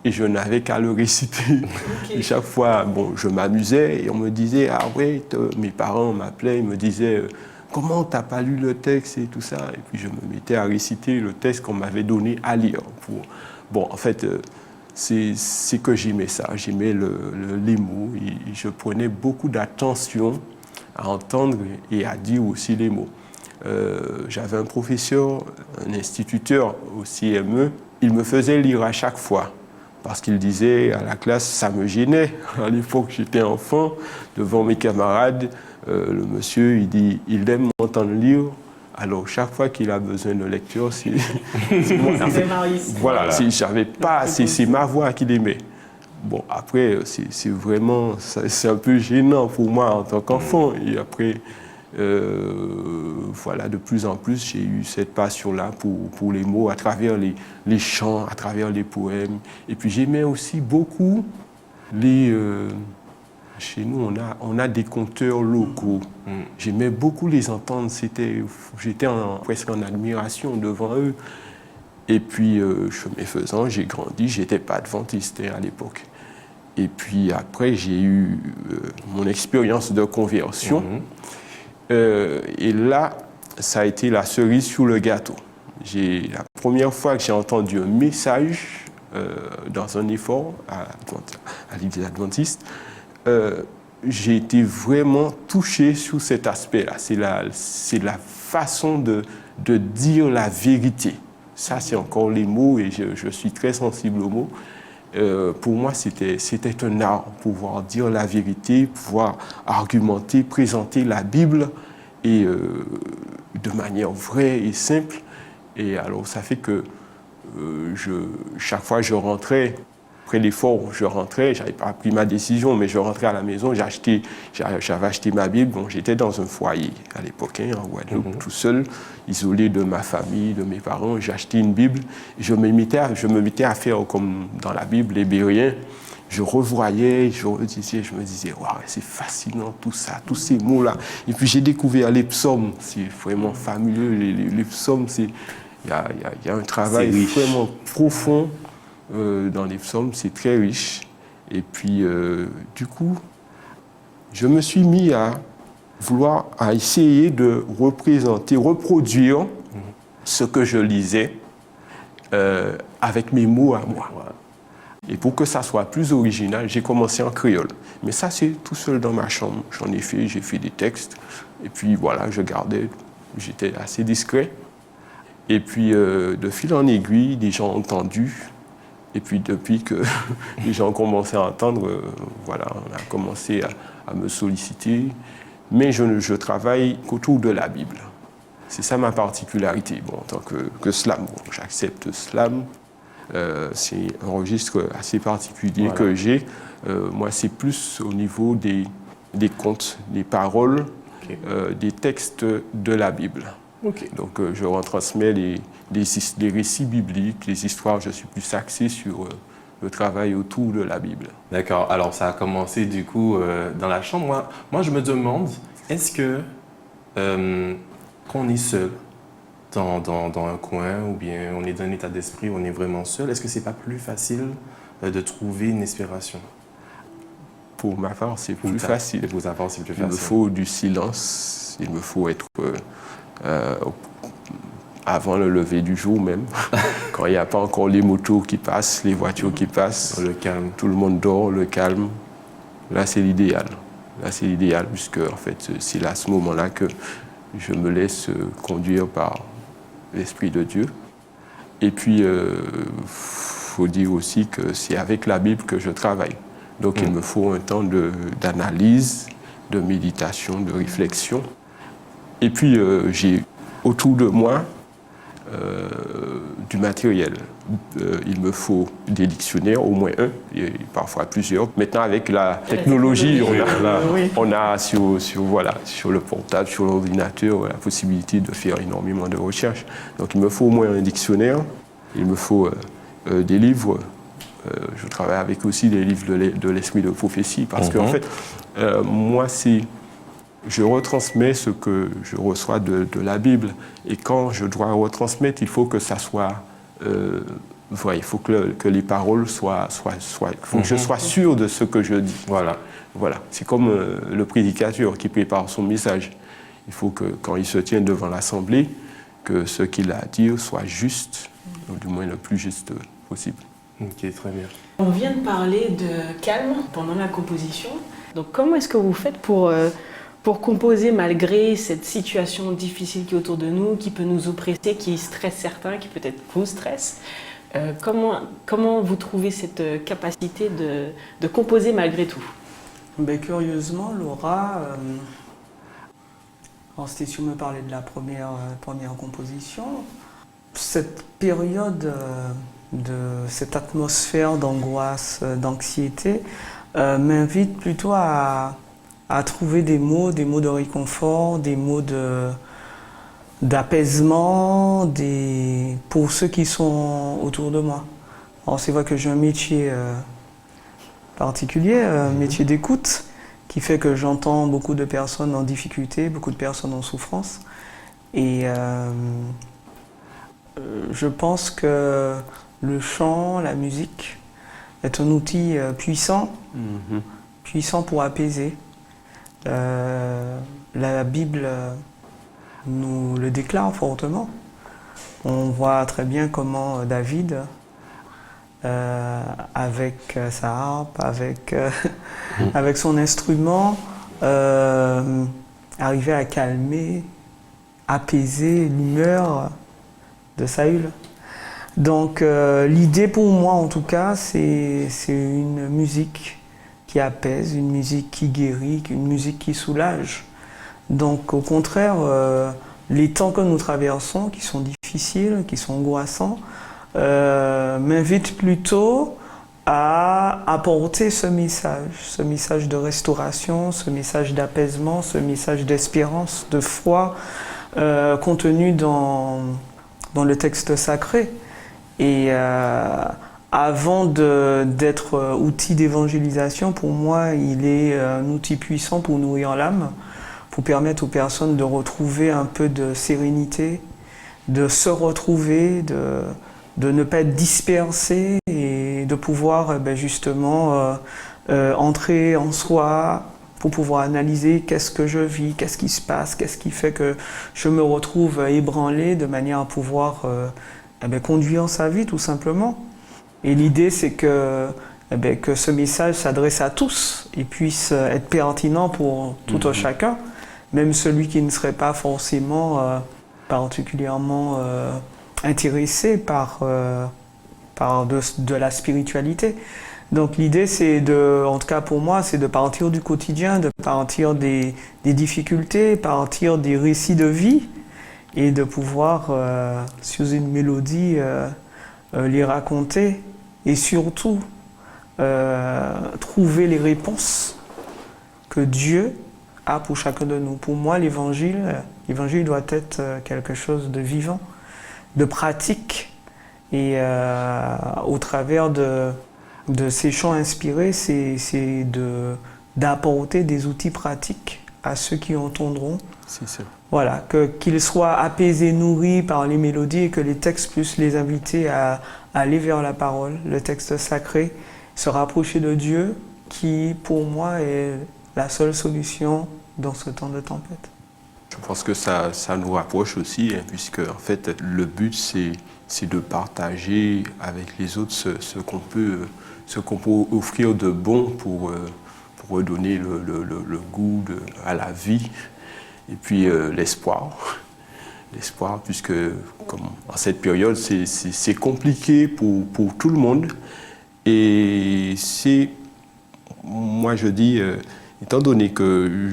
Et je n'avais qu'à le réciter. Okay. Chaque fois, bon, je m'amusais et on me disait, ah ouais, mes parents m'appelaient, ils me disaient, comment t'as pas lu le texte et tout ça? Et puis je me mettais à réciter le texte qu'on m'avait donné à lire. Bon, en fait, c'est que j'aimais ça. J'aimais les mots et je prenais beaucoup d'attention à entendre et à dire aussi les mots. J'avais un professeur, un instituteur au CME, il me faisait lire à chaque fois. Parce qu'il disait à la classe, ça me gênait. À l'époque, j'étais enfant, devant mes camarades, le monsieur, il dit, il aime m'entendre lire. Alors, chaque fois qu'il a besoin de lecture, c'est moi. Voilà, j'avais pas, c'est ma voix qu'il aimait. Bon, après, c'est vraiment, c'est un peu gênant pour moi en tant qu'enfant. Et après, voilà, de plus en plus, j'ai eu cette passion-là pour les mots, à travers les chants, à travers les poèmes. Et puis, j'aimais aussi beaucoup chez nous, on a des conteurs locaux. J'aimais beaucoup les entendre. J'étais presque en admiration devant eux. Et puis, chemin faisant, j'ai grandi. Je n'étais pas adventiste à l'époque. Et puis après, j'ai eu mon expérience de conversion. Et là, ça a été la cerise sur le gâteau. La première fois que j'ai entendu un message dans un effort à l'Église adventiste, j'ai été vraiment touché sur cet aspect-là. C'est la façon de dire la vérité. Ça, c'est encore les mots et je suis très sensible aux mots. Pour moi, c'était un art, pouvoir dire la vérité, pouvoir argumenter, présenter la Bible et de manière vraie et simple. Et alors ça fait que chaque fois je rentrais, après l'effort, je rentrais, j'avais pas pris ma décision, mais je rentrais à la maison, j'avais acheté ma Bible. Bon, j'étais dans un foyer à l'époque, en Guadeloupe, tout seul, isolé de ma famille, de mes parents. J'ai acheté une Bible, je me mettais à faire comme dans la Bible, les Bériens. Je revoyais, je me disais, waouh, c'est fascinant tout ça, tous ces mots-là. Et puis j'ai découvert les psaumes, c'est vraiment fabuleux. Les psaumes, il y a un travail vraiment profond dans les psaumes, c'est très riche. Et puis, du coup, je me suis mis à essayer de reproduire ce que je lisais avec mes mots à moi. Et pour que ça soit plus original, j'ai commencé en créole. Mais ça, c'est tout seul dans ma chambre. J'ai fait des textes. Et puis voilà, je gardais, j'étais assez discret. Et puis, de fil en aiguille, des gens ont entendu. Et puis, depuis que les gens ont commencé à entendre, voilà, on a commencé à me solliciter. Mais je travaille qu'autour de la Bible. C'est ça ma particularité. Bon, en tant que slam, bon, j'accepte slam. C'est un registre assez particulier que j'ai. Moi, c'est plus au niveau des contes, des paroles, des textes de la Bible. Donc, je retransmets les récits bibliques, les histoires. Je suis plus axé sur le travail autour de la Bible. D'accord. Alors, ça a commencé du coup dans la chambre. Moi, je me demande, est-ce que quand on est seul, dans un coin, ou bien on est dans un état d'esprit où on est vraiment seul, est-ce que c'est pas plus facile de trouver une inspiration? Pour ma part, c'est plus facile. Pour ta part, c'est plus facile. Il me faut du silence, il me faut être avant le lever du jour même, quand il n'y a pas encore les motos qui passent, les voitures qui passent, le calme. Tout le monde dort, le calme. Là, c'est l'idéal. Là, c'est l'idéal, puisque en fait, c'est à ce moment-là que je me laisse conduire par l'Esprit de Dieu. Et puis, faut dire aussi que c'est avec la Bible que je travaille. Donc, il me faut un temps d'analyse, de méditation, de réflexion. Et puis, j'ai autour de moi du matériel. Il me faut des dictionnaires, au moins un, et parfois plusieurs. Maintenant, avec la technologie, on a sur le portable, sur l'ordinateur, la possibilité de faire énormément de recherches. Donc, il me faut au moins un dictionnaire. Il me faut des livres. Je travaille avec aussi des livres de l'esprit de prophétie, parce qu'en fait, moi, je retransmets ce que je reçois de la Bible. Et quand je dois retransmettre, il faut que ça soit... il faut que les paroles soient... Il faut que je sois sûr de ce que je dis. Voilà. C'est comme le prédicateur qui prépare son message. Il faut que, quand il se tient devant l'assemblée, que ce qu'il a à dire soit juste, ou du moins le plus juste possible. Ok, très bien. On vient de parler de calme pendant la composition. Donc, comment est-ce que vous faites pour composer malgré cette situation difficile qui est autour de nous, qui peut nous oppresser, qui stresse certains, qui peut-être vous stresse? Comment vous trouvez cette capacité de composer malgré tout? Curieusement, Laura, si tu me parlais de la première composition, cette période de cette atmosphère d'angoisse, d'anxiété, m'invite plutôt à trouver des mots de réconfort, des mots d'apaisement pour ceux qui sont autour de moi. Alors c'est vrai que j'ai un métier particulier, un métier d'écoute, qui fait que j'entends beaucoup de personnes en difficulté, beaucoup de personnes en souffrance. Et je pense que le chant, la musique, est un outil puissant pour apaiser. La Bible nous le déclare fortement. On voit très bien comment David, avec sa harpe, avec son instrument, arrivait à calmer, apaiser l'humeur de Saül. Donc l'idée pour moi en tout cas, c'est une musique qui apaise, une musique qui guérit, une musique qui soulage. Donc au contraire, les temps que nous traversons, qui sont difficiles, qui sont angoissants, m'invitent plutôt à apporter ce message de restauration, ce message d'apaisement, ce message d'espérance, de foi, contenu dans le texte sacré. Et avant d'être outil d'évangélisation, pour moi, il est un outil puissant pour nourrir l'âme, pour permettre aux personnes de retrouver un peu de sérénité, de se retrouver, de ne pas être dispersés et de pouvoir justement entrer en soi pour pouvoir analyser qu'est-ce que je vis, qu'est-ce qui se passe, qu'est-ce qui fait que je me retrouve ébranlé de manière à pouvoir conduire sa vie tout simplement. Et l'idée c'est que ce message s'adresse à tous et puisse être pertinent pour tout un chacun, même celui qui ne serait pas forcément particulièrement intéressé par de la spiritualité. Donc l'idée c'est en tout cas pour moi, c'est de partir du quotidien, de partir des difficultés, partir des récits de vie et de pouvoir, sur une mélodie, les raconter et surtout trouver les réponses que Dieu a pour chacun de nous. Pour moi, l'évangile doit être quelque chose de vivant, de pratique. Et au travers de ces chants inspirés, c'est d'apporter des outils pratiques à ceux qui entendront. C'est ça. Voilà, qu'ils soient apaisés, nourris par les mélodies et que les textes puissent les inviter à aller vers la parole, le texte sacré, se rapprocher de Dieu, qui pour moi est la seule solution dans ce temps de tempête. Je pense que ça nous rapproche aussi, puisque en fait le but c'est de partager avec les autres ce qu'on peut offrir de bon pour redonner le goût à la vie et puis l'espoir, puisque comme en cette période c'est compliqué pour tout le monde et moi je dis étant donné que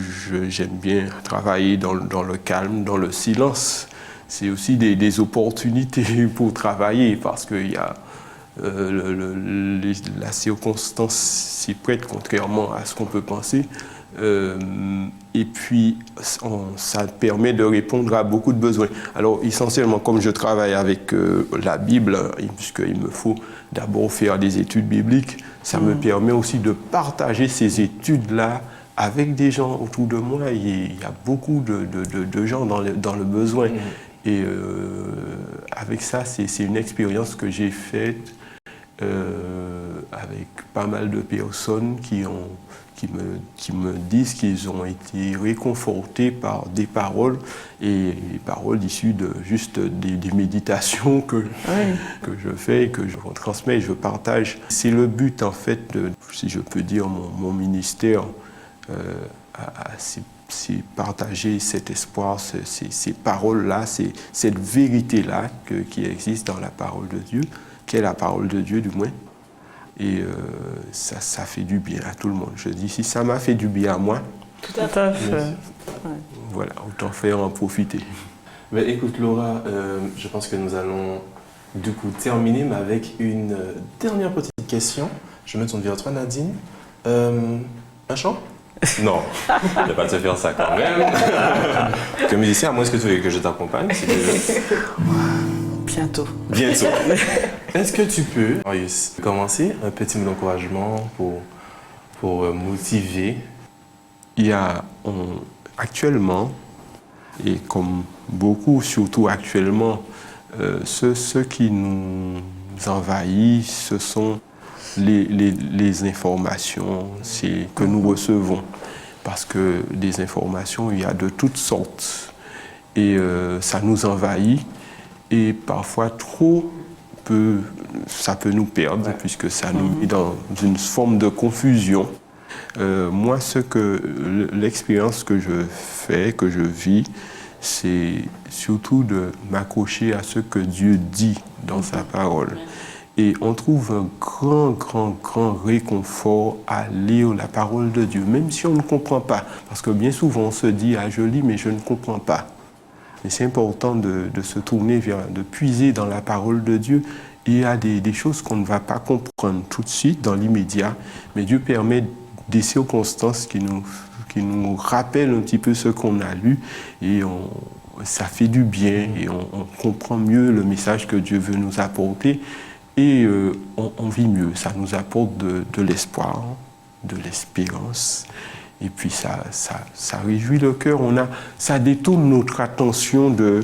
j'aime bien travailler dans le calme, dans le silence, c'est aussi des opportunités pour travailler parce qu'il y a la circonstance s'y prête contrairement à ce qu'on peut penser. Et puis, ça permet de répondre à beaucoup de besoins. Alors, essentiellement, comme je travaille avec la Bible, puisqu'il me faut d'abord faire des études bibliques, ça me permet aussi de partager ces études-là avec des gens autour de moi. Il y a beaucoup de gens dans le besoin. Et avec ça, c'est une expérience que j'ai faite avec pas mal de personnes qui me disent qu'ils ont été réconfortés par des paroles et des paroles issues de juste des méditations que je fais et que je retransmets et je partage. C'est le but en fait, si je peux dire, mon ministère, c'est partager cet espoir, ces paroles-là, cette vérité-là qui existe dans la parole de Dieu, qui est la parole de Dieu du moins. Et ça fait du bien à tout le monde. Je dis, si ça m'a fait du bien à moi, tout à fait. Voilà, autant faire en profiter. Mais écoute Laura, je pense que nous allons du coup terminer, mais avec une dernière petite question. Je me tourne vers toi Nadine. Un chant? Non, je ne vais pas te faire ça quand même. Comme musicien, à moins que tu veux que je t'accompagne. Bientôt. Bientôt. Est-ce que tu peux, Marius, commencer un petit mot d'encouragement pour motiver? Il y a actuellement, et comme beaucoup, surtout actuellement, ce qui nous envahit, ce sont les informations que nous recevons. Parce que des informations, il y a de toutes sortes. Et ça nous envahit. Et parfois, trop ça peut nous perdre, puisque ça nous met dans une forme de confusion. Moi, l'expérience que je fais, que je vis, c'est surtout de m'accrocher à ce que Dieu dit dans sa parole. Et on trouve un grand réconfort à lire la parole de Dieu, même si on ne comprend pas. Parce que bien souvent, on se dit « Ah, je lis, mais je ne comprends pas ». Et c'est important de se tourner de puiser dans la parole de Dieu. Et il y a des choses qu'on ne va pas comprendre tout de suite, dans l'immédiat, mais Dieu permet des circonstances qui nous rappellent un petit peu ce qu'on a lu, et ça fait du bien, et on comprend mieux le message que Dieu veut nous apporter, et on vit mieux. Ça nous apporte de l'espoir, de l'espérance. Et puis ça réjouit le cœur. Ça détourne notre attention de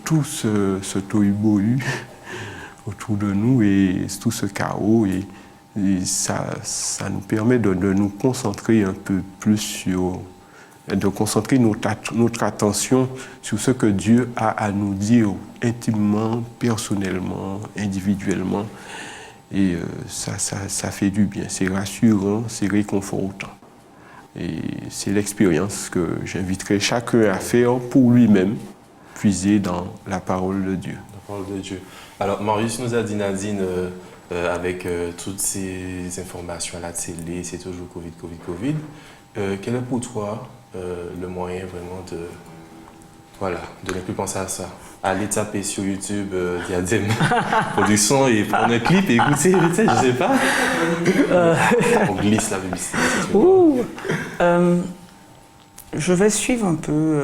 tout ce tohu-bohu autour de nous et tout ce chaos. Et ça nous permet de nous concentrer un peu plus de concentrer notre attention sur ce que Dieu a à nous dire intimement, personnellement, individuellement. Et ça fait du bien. C'est rassurant, c'est réconfortant. Et c'est l'expérience que j'inviterai chacun à faire pour lui-même, puiser dans la parole de Dieu. La parole de Dieu. Alors, Marius nous a dit, Nadine, avec toutes ces informations à la télé, c'est toujours Covid. Quel est pour toi le moyen vraiment de ne plus penser à ça? Aller taper sur YouTube Diadème Production et prendre un clip et écouter, je sais pas. On glisse la publicité. Je vais suivre un peu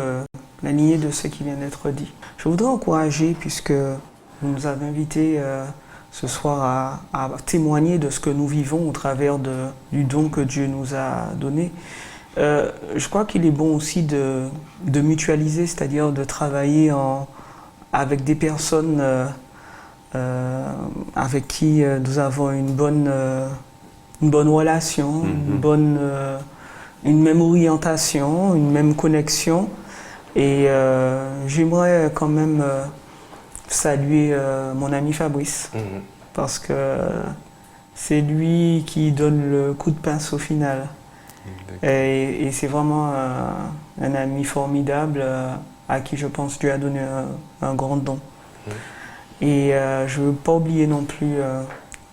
la lignée de ce qui vient d'être dit. Je voudrais encourager, puisque vous nous avez invités ce soir à témoigner de ce que nous vivons au travers du don que Dieu nous a donné. Je crois qu'il est bon aussi de mutualiser, c'est-à-dire de travailler avec des personnes avec qui nous avons une bonne relation, une même orientation, une même connexion. Et j'aimerais quand même saluer mon ami Fabrice, parce que c'est lui qui donne le coup de pince au final. Et c'est vraiment un ami formidable à qui je pense Dieu a donné un grand don. Et je ne veux pas oublier non plus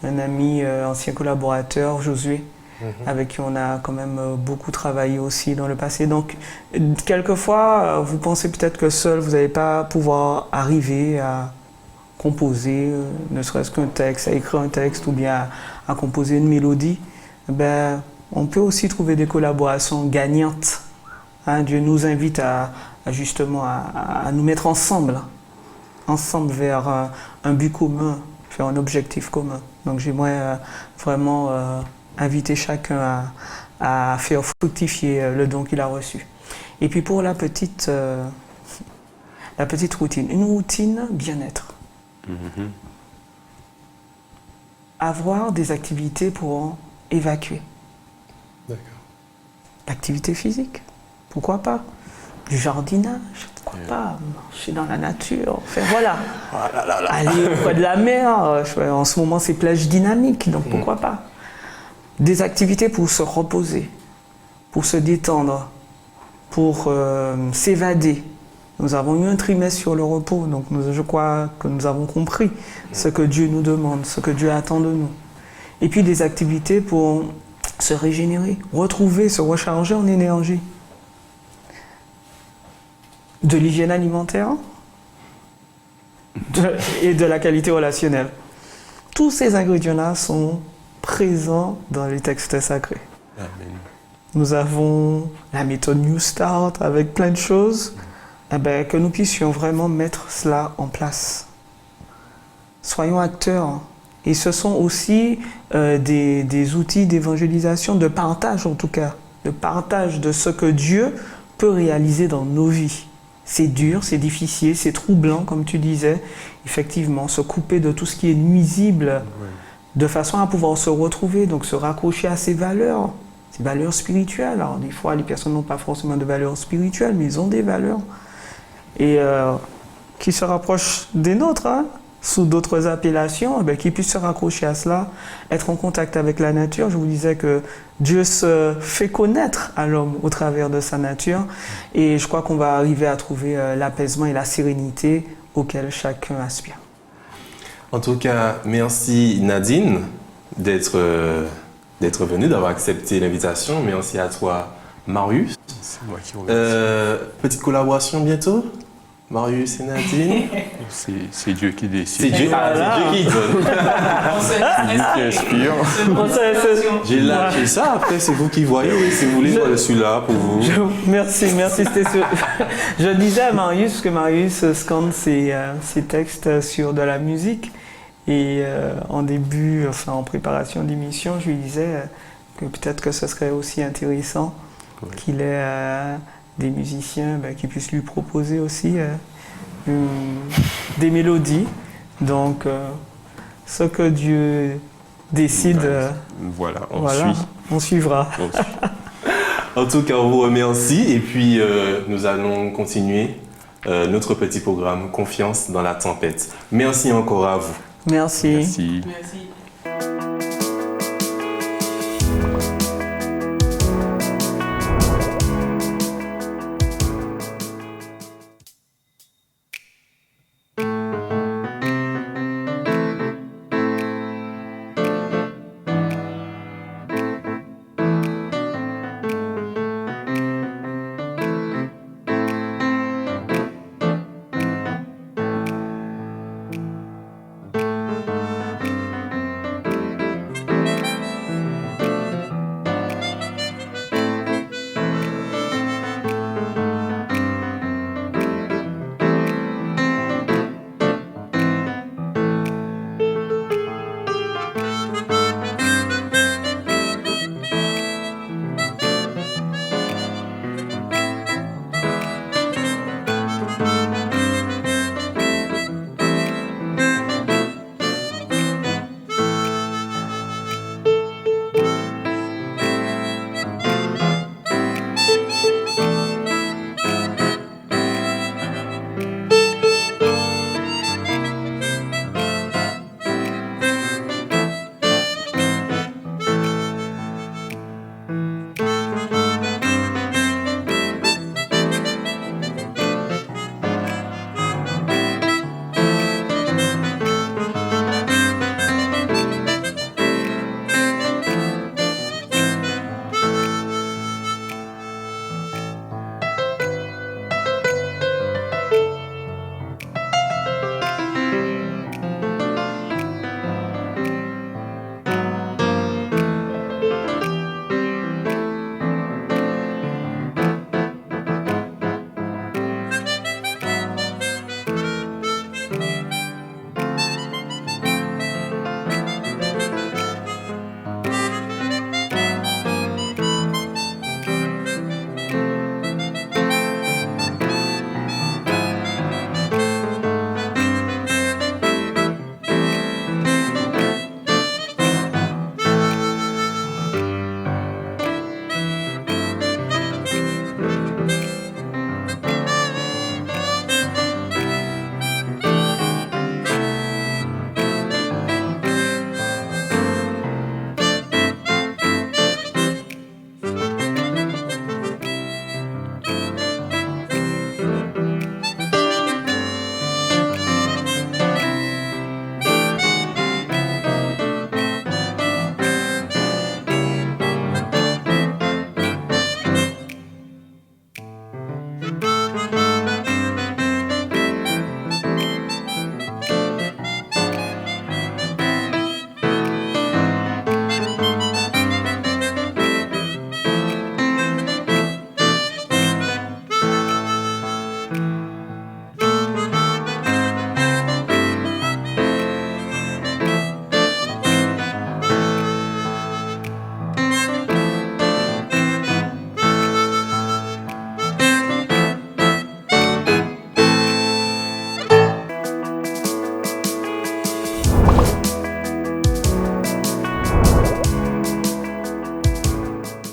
un ami, ancien collaborateur, Josué, avec qui on a quand même beaucoup travaillé aussi dans le passé. Donc, quelquefois, vous pensez peut-être que seul, vous n'allez pas pouvoir arriver à composer, ne serait-ce qu'un texte, à écrire un texte ou bien à composer une mélodie. On peut aussi trouver des collaborations gagnantes. Dieu nous invite justement à nous mettre ensemble vers un but commun, vers un objectif commun. Donc j'aimerais vraiment inviter chacun à faire fructifier le don qu'il a reçu. Et puis pour la petite routine, une routine bien-être. Avoir des activités pour évacuer. D'accord. L'activité physique, pourquoi pas? Du jardinage, pourquoi pas? Marcher dans la nature, enfin voilà. Aller près de la mer, en ce moment c'est plage dynamique, donc pourquoi pas? Des activités pour se reposer, pour se détendre, pour s'évader. Nous avons eu un trimestre sur le repos, donc je crois que nous avons compris ce que Dieu nous demande, ce que Dieu attend de nous. Et puis des activités pour se régénérer, retrouver, se recharger en énergie. De l'hygiène alimentaire et de la qualité relationnelle. Tous ces ingrédients-là sont présents dans les textes sacrés. Amen. Nous avons la méthode New Start avec plein de choses, que nous puissions vraiment mettre cela en place. Soyons acteurs. Et ce sont aussi des outils d'évangélisation, de partage en tout cas, de partage de ce que Dieu peut réaliser dans nos vies. C'est dur, c'est difficile, c'est troublant, comme tu disais. Effectivement, se couper de tout ce qui est nuisible, de façon à pouvoir se retrouver, donc se raccrocher à ces valeurs spirituelles. Alors, des fois, les personnes n'ont pas forcément de valeurs spirituelles, mais ils ont des valeurs. Et qui se rapprochent des nôtres, sous d'autres appellations, qui puissent se raccrocher à cela, être en contact avec la nature. Je vous disais que Dieu se fait connaître à l'homme au travers de sa nature, et je crois qu'on va arriver à trouver l'apaisement et la sérénité auquel chacun aspire. En tout cas, merci Nadine d'être venue, d'avoir accepté l'invitation. Merci à toi Marius. C'est moi qui remercie. Petite collaboration bientôt, Marius et Nadine. C'est Dieu qui décide. C'est Dieu, Dieu qui donne. C'est Dieu qui inspire. J'ai lâché ça, après c'est vous qui voyez, oui, si vous voulez, je suis là pour vous. Merci, c'était sûr. Je disais à Marius que Marius scande ses textes sur de la musique. Et en préparation d'émission, je lui disais que peut-être que ce serait aussi intéressant qu'il ait des musiciens qui puissent lui proposer aussi des mélodies. Donc, ce que Dieu décide, on suivra. En tout cas, on vous remercie et puis nous allons continuer notre petit programme Confiance dans la tempête. Merci encore à vous. Merci.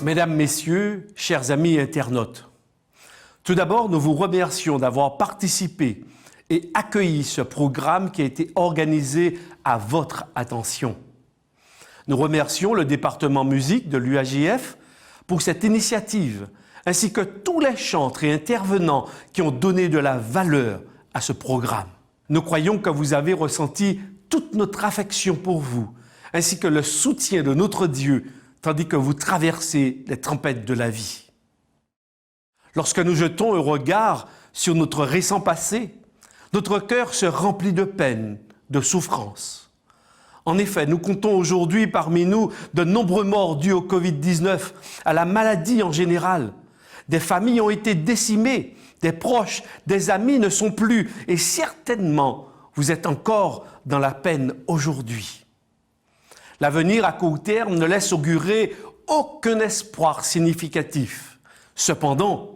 Mesdames, Messieurs, chers amis internautes, tout d'abord, nous vous remercions d'avoir participé et accueilli ce programme qui a été organisé à votre attention. Nous remercions le département musique de l'UAJF pour cette initiative, ainsi que tous les chantres et intervenants qui ont donné de la valeur à ce programme. Nous croyons que vous avez ressenti toute notre affection pour vous, ainsi que le soutien de notre Dieu, tandis que vous traversez les tempêtes de la vie. Lorsque nous jetons un regard sur notre récent passé, notre cœur se remplit de peine, de souffrance. En effet, nous comptons aujourd'hui parmi nous de nombreux morts dus au Covid-19, à la maladie en général. Des familles ont été décimées, des proches, des amis ne sont plus, et certainement, vous êtes encore dans la peine aujourd'hui. L'avenir à court terme ne laisse augurer aucun espoir significatif. Cependant,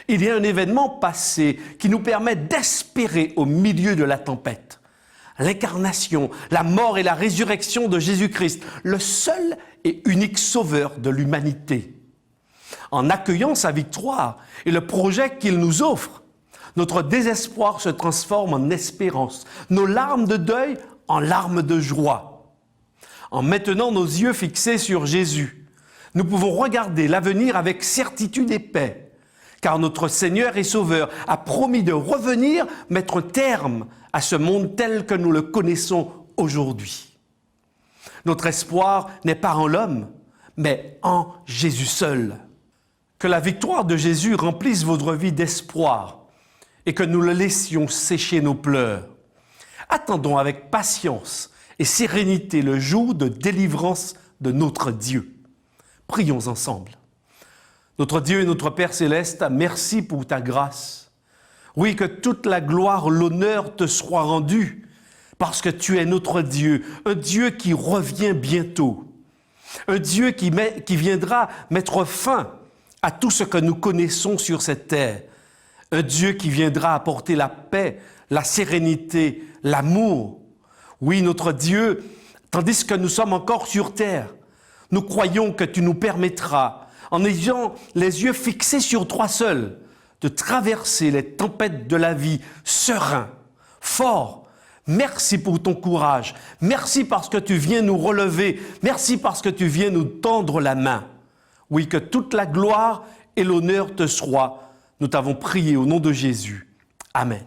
il y a un événement passé qui nous permet d'espérer au milieu de la tempête. L'incarnation, la mort et la résurrection de Jésus-Christ, le seul et unique sauveur de l'humanité. En accueillant sa victoire et le projet qu'il nous offre, notre désespoir se transforme en espérance, nos larmes de deuil en larmes de joie. En maintenant nos yeux fixés sur Jésus, nous pouvons regarder l'avenir avec certitude et paix, car notre Seigneur et Sauveur a promis de revenir mettre terme à ce monde tel que nous le connaissons aujourd'hui. Notre espoir n'est pas en l'homme, mais en Jésus seul. Que la victoire de Jésus remplisse votre vie d'espoir et que nous le laissions sécher nos pleurs. Attendons avec patience et sérénité le jour de délivrance de notre Dieu. Prions ensemble. Notre Dieu et notre Père céleste, merci pour ta grâce. Oui, que toute la gloire, l'honneur te soit rendue, parce que tu es notre Dieu, un Dieu qui revient bientôt, un Dieu qui viendra mettre fin à tout ce que nous connaissons sur cette terre, un Dieu qui viendra apporter la paix, la sérénité, l'amour. Oui, notre Dieu, tandis que nous sommes encore sur terre, nous croyons que tu nous permettras, en ayant les yeux fixés sur toi seul, de traverser les tempêtes de la vie serein, fort. Merci pour ton courage. Merci parce que tu viens nous relever. Merci parce que tu viens nous tendre la main. Oui, que toute la gloire et l'honneur te soient. Nous t'avons prié au nom de Jésus. Amen.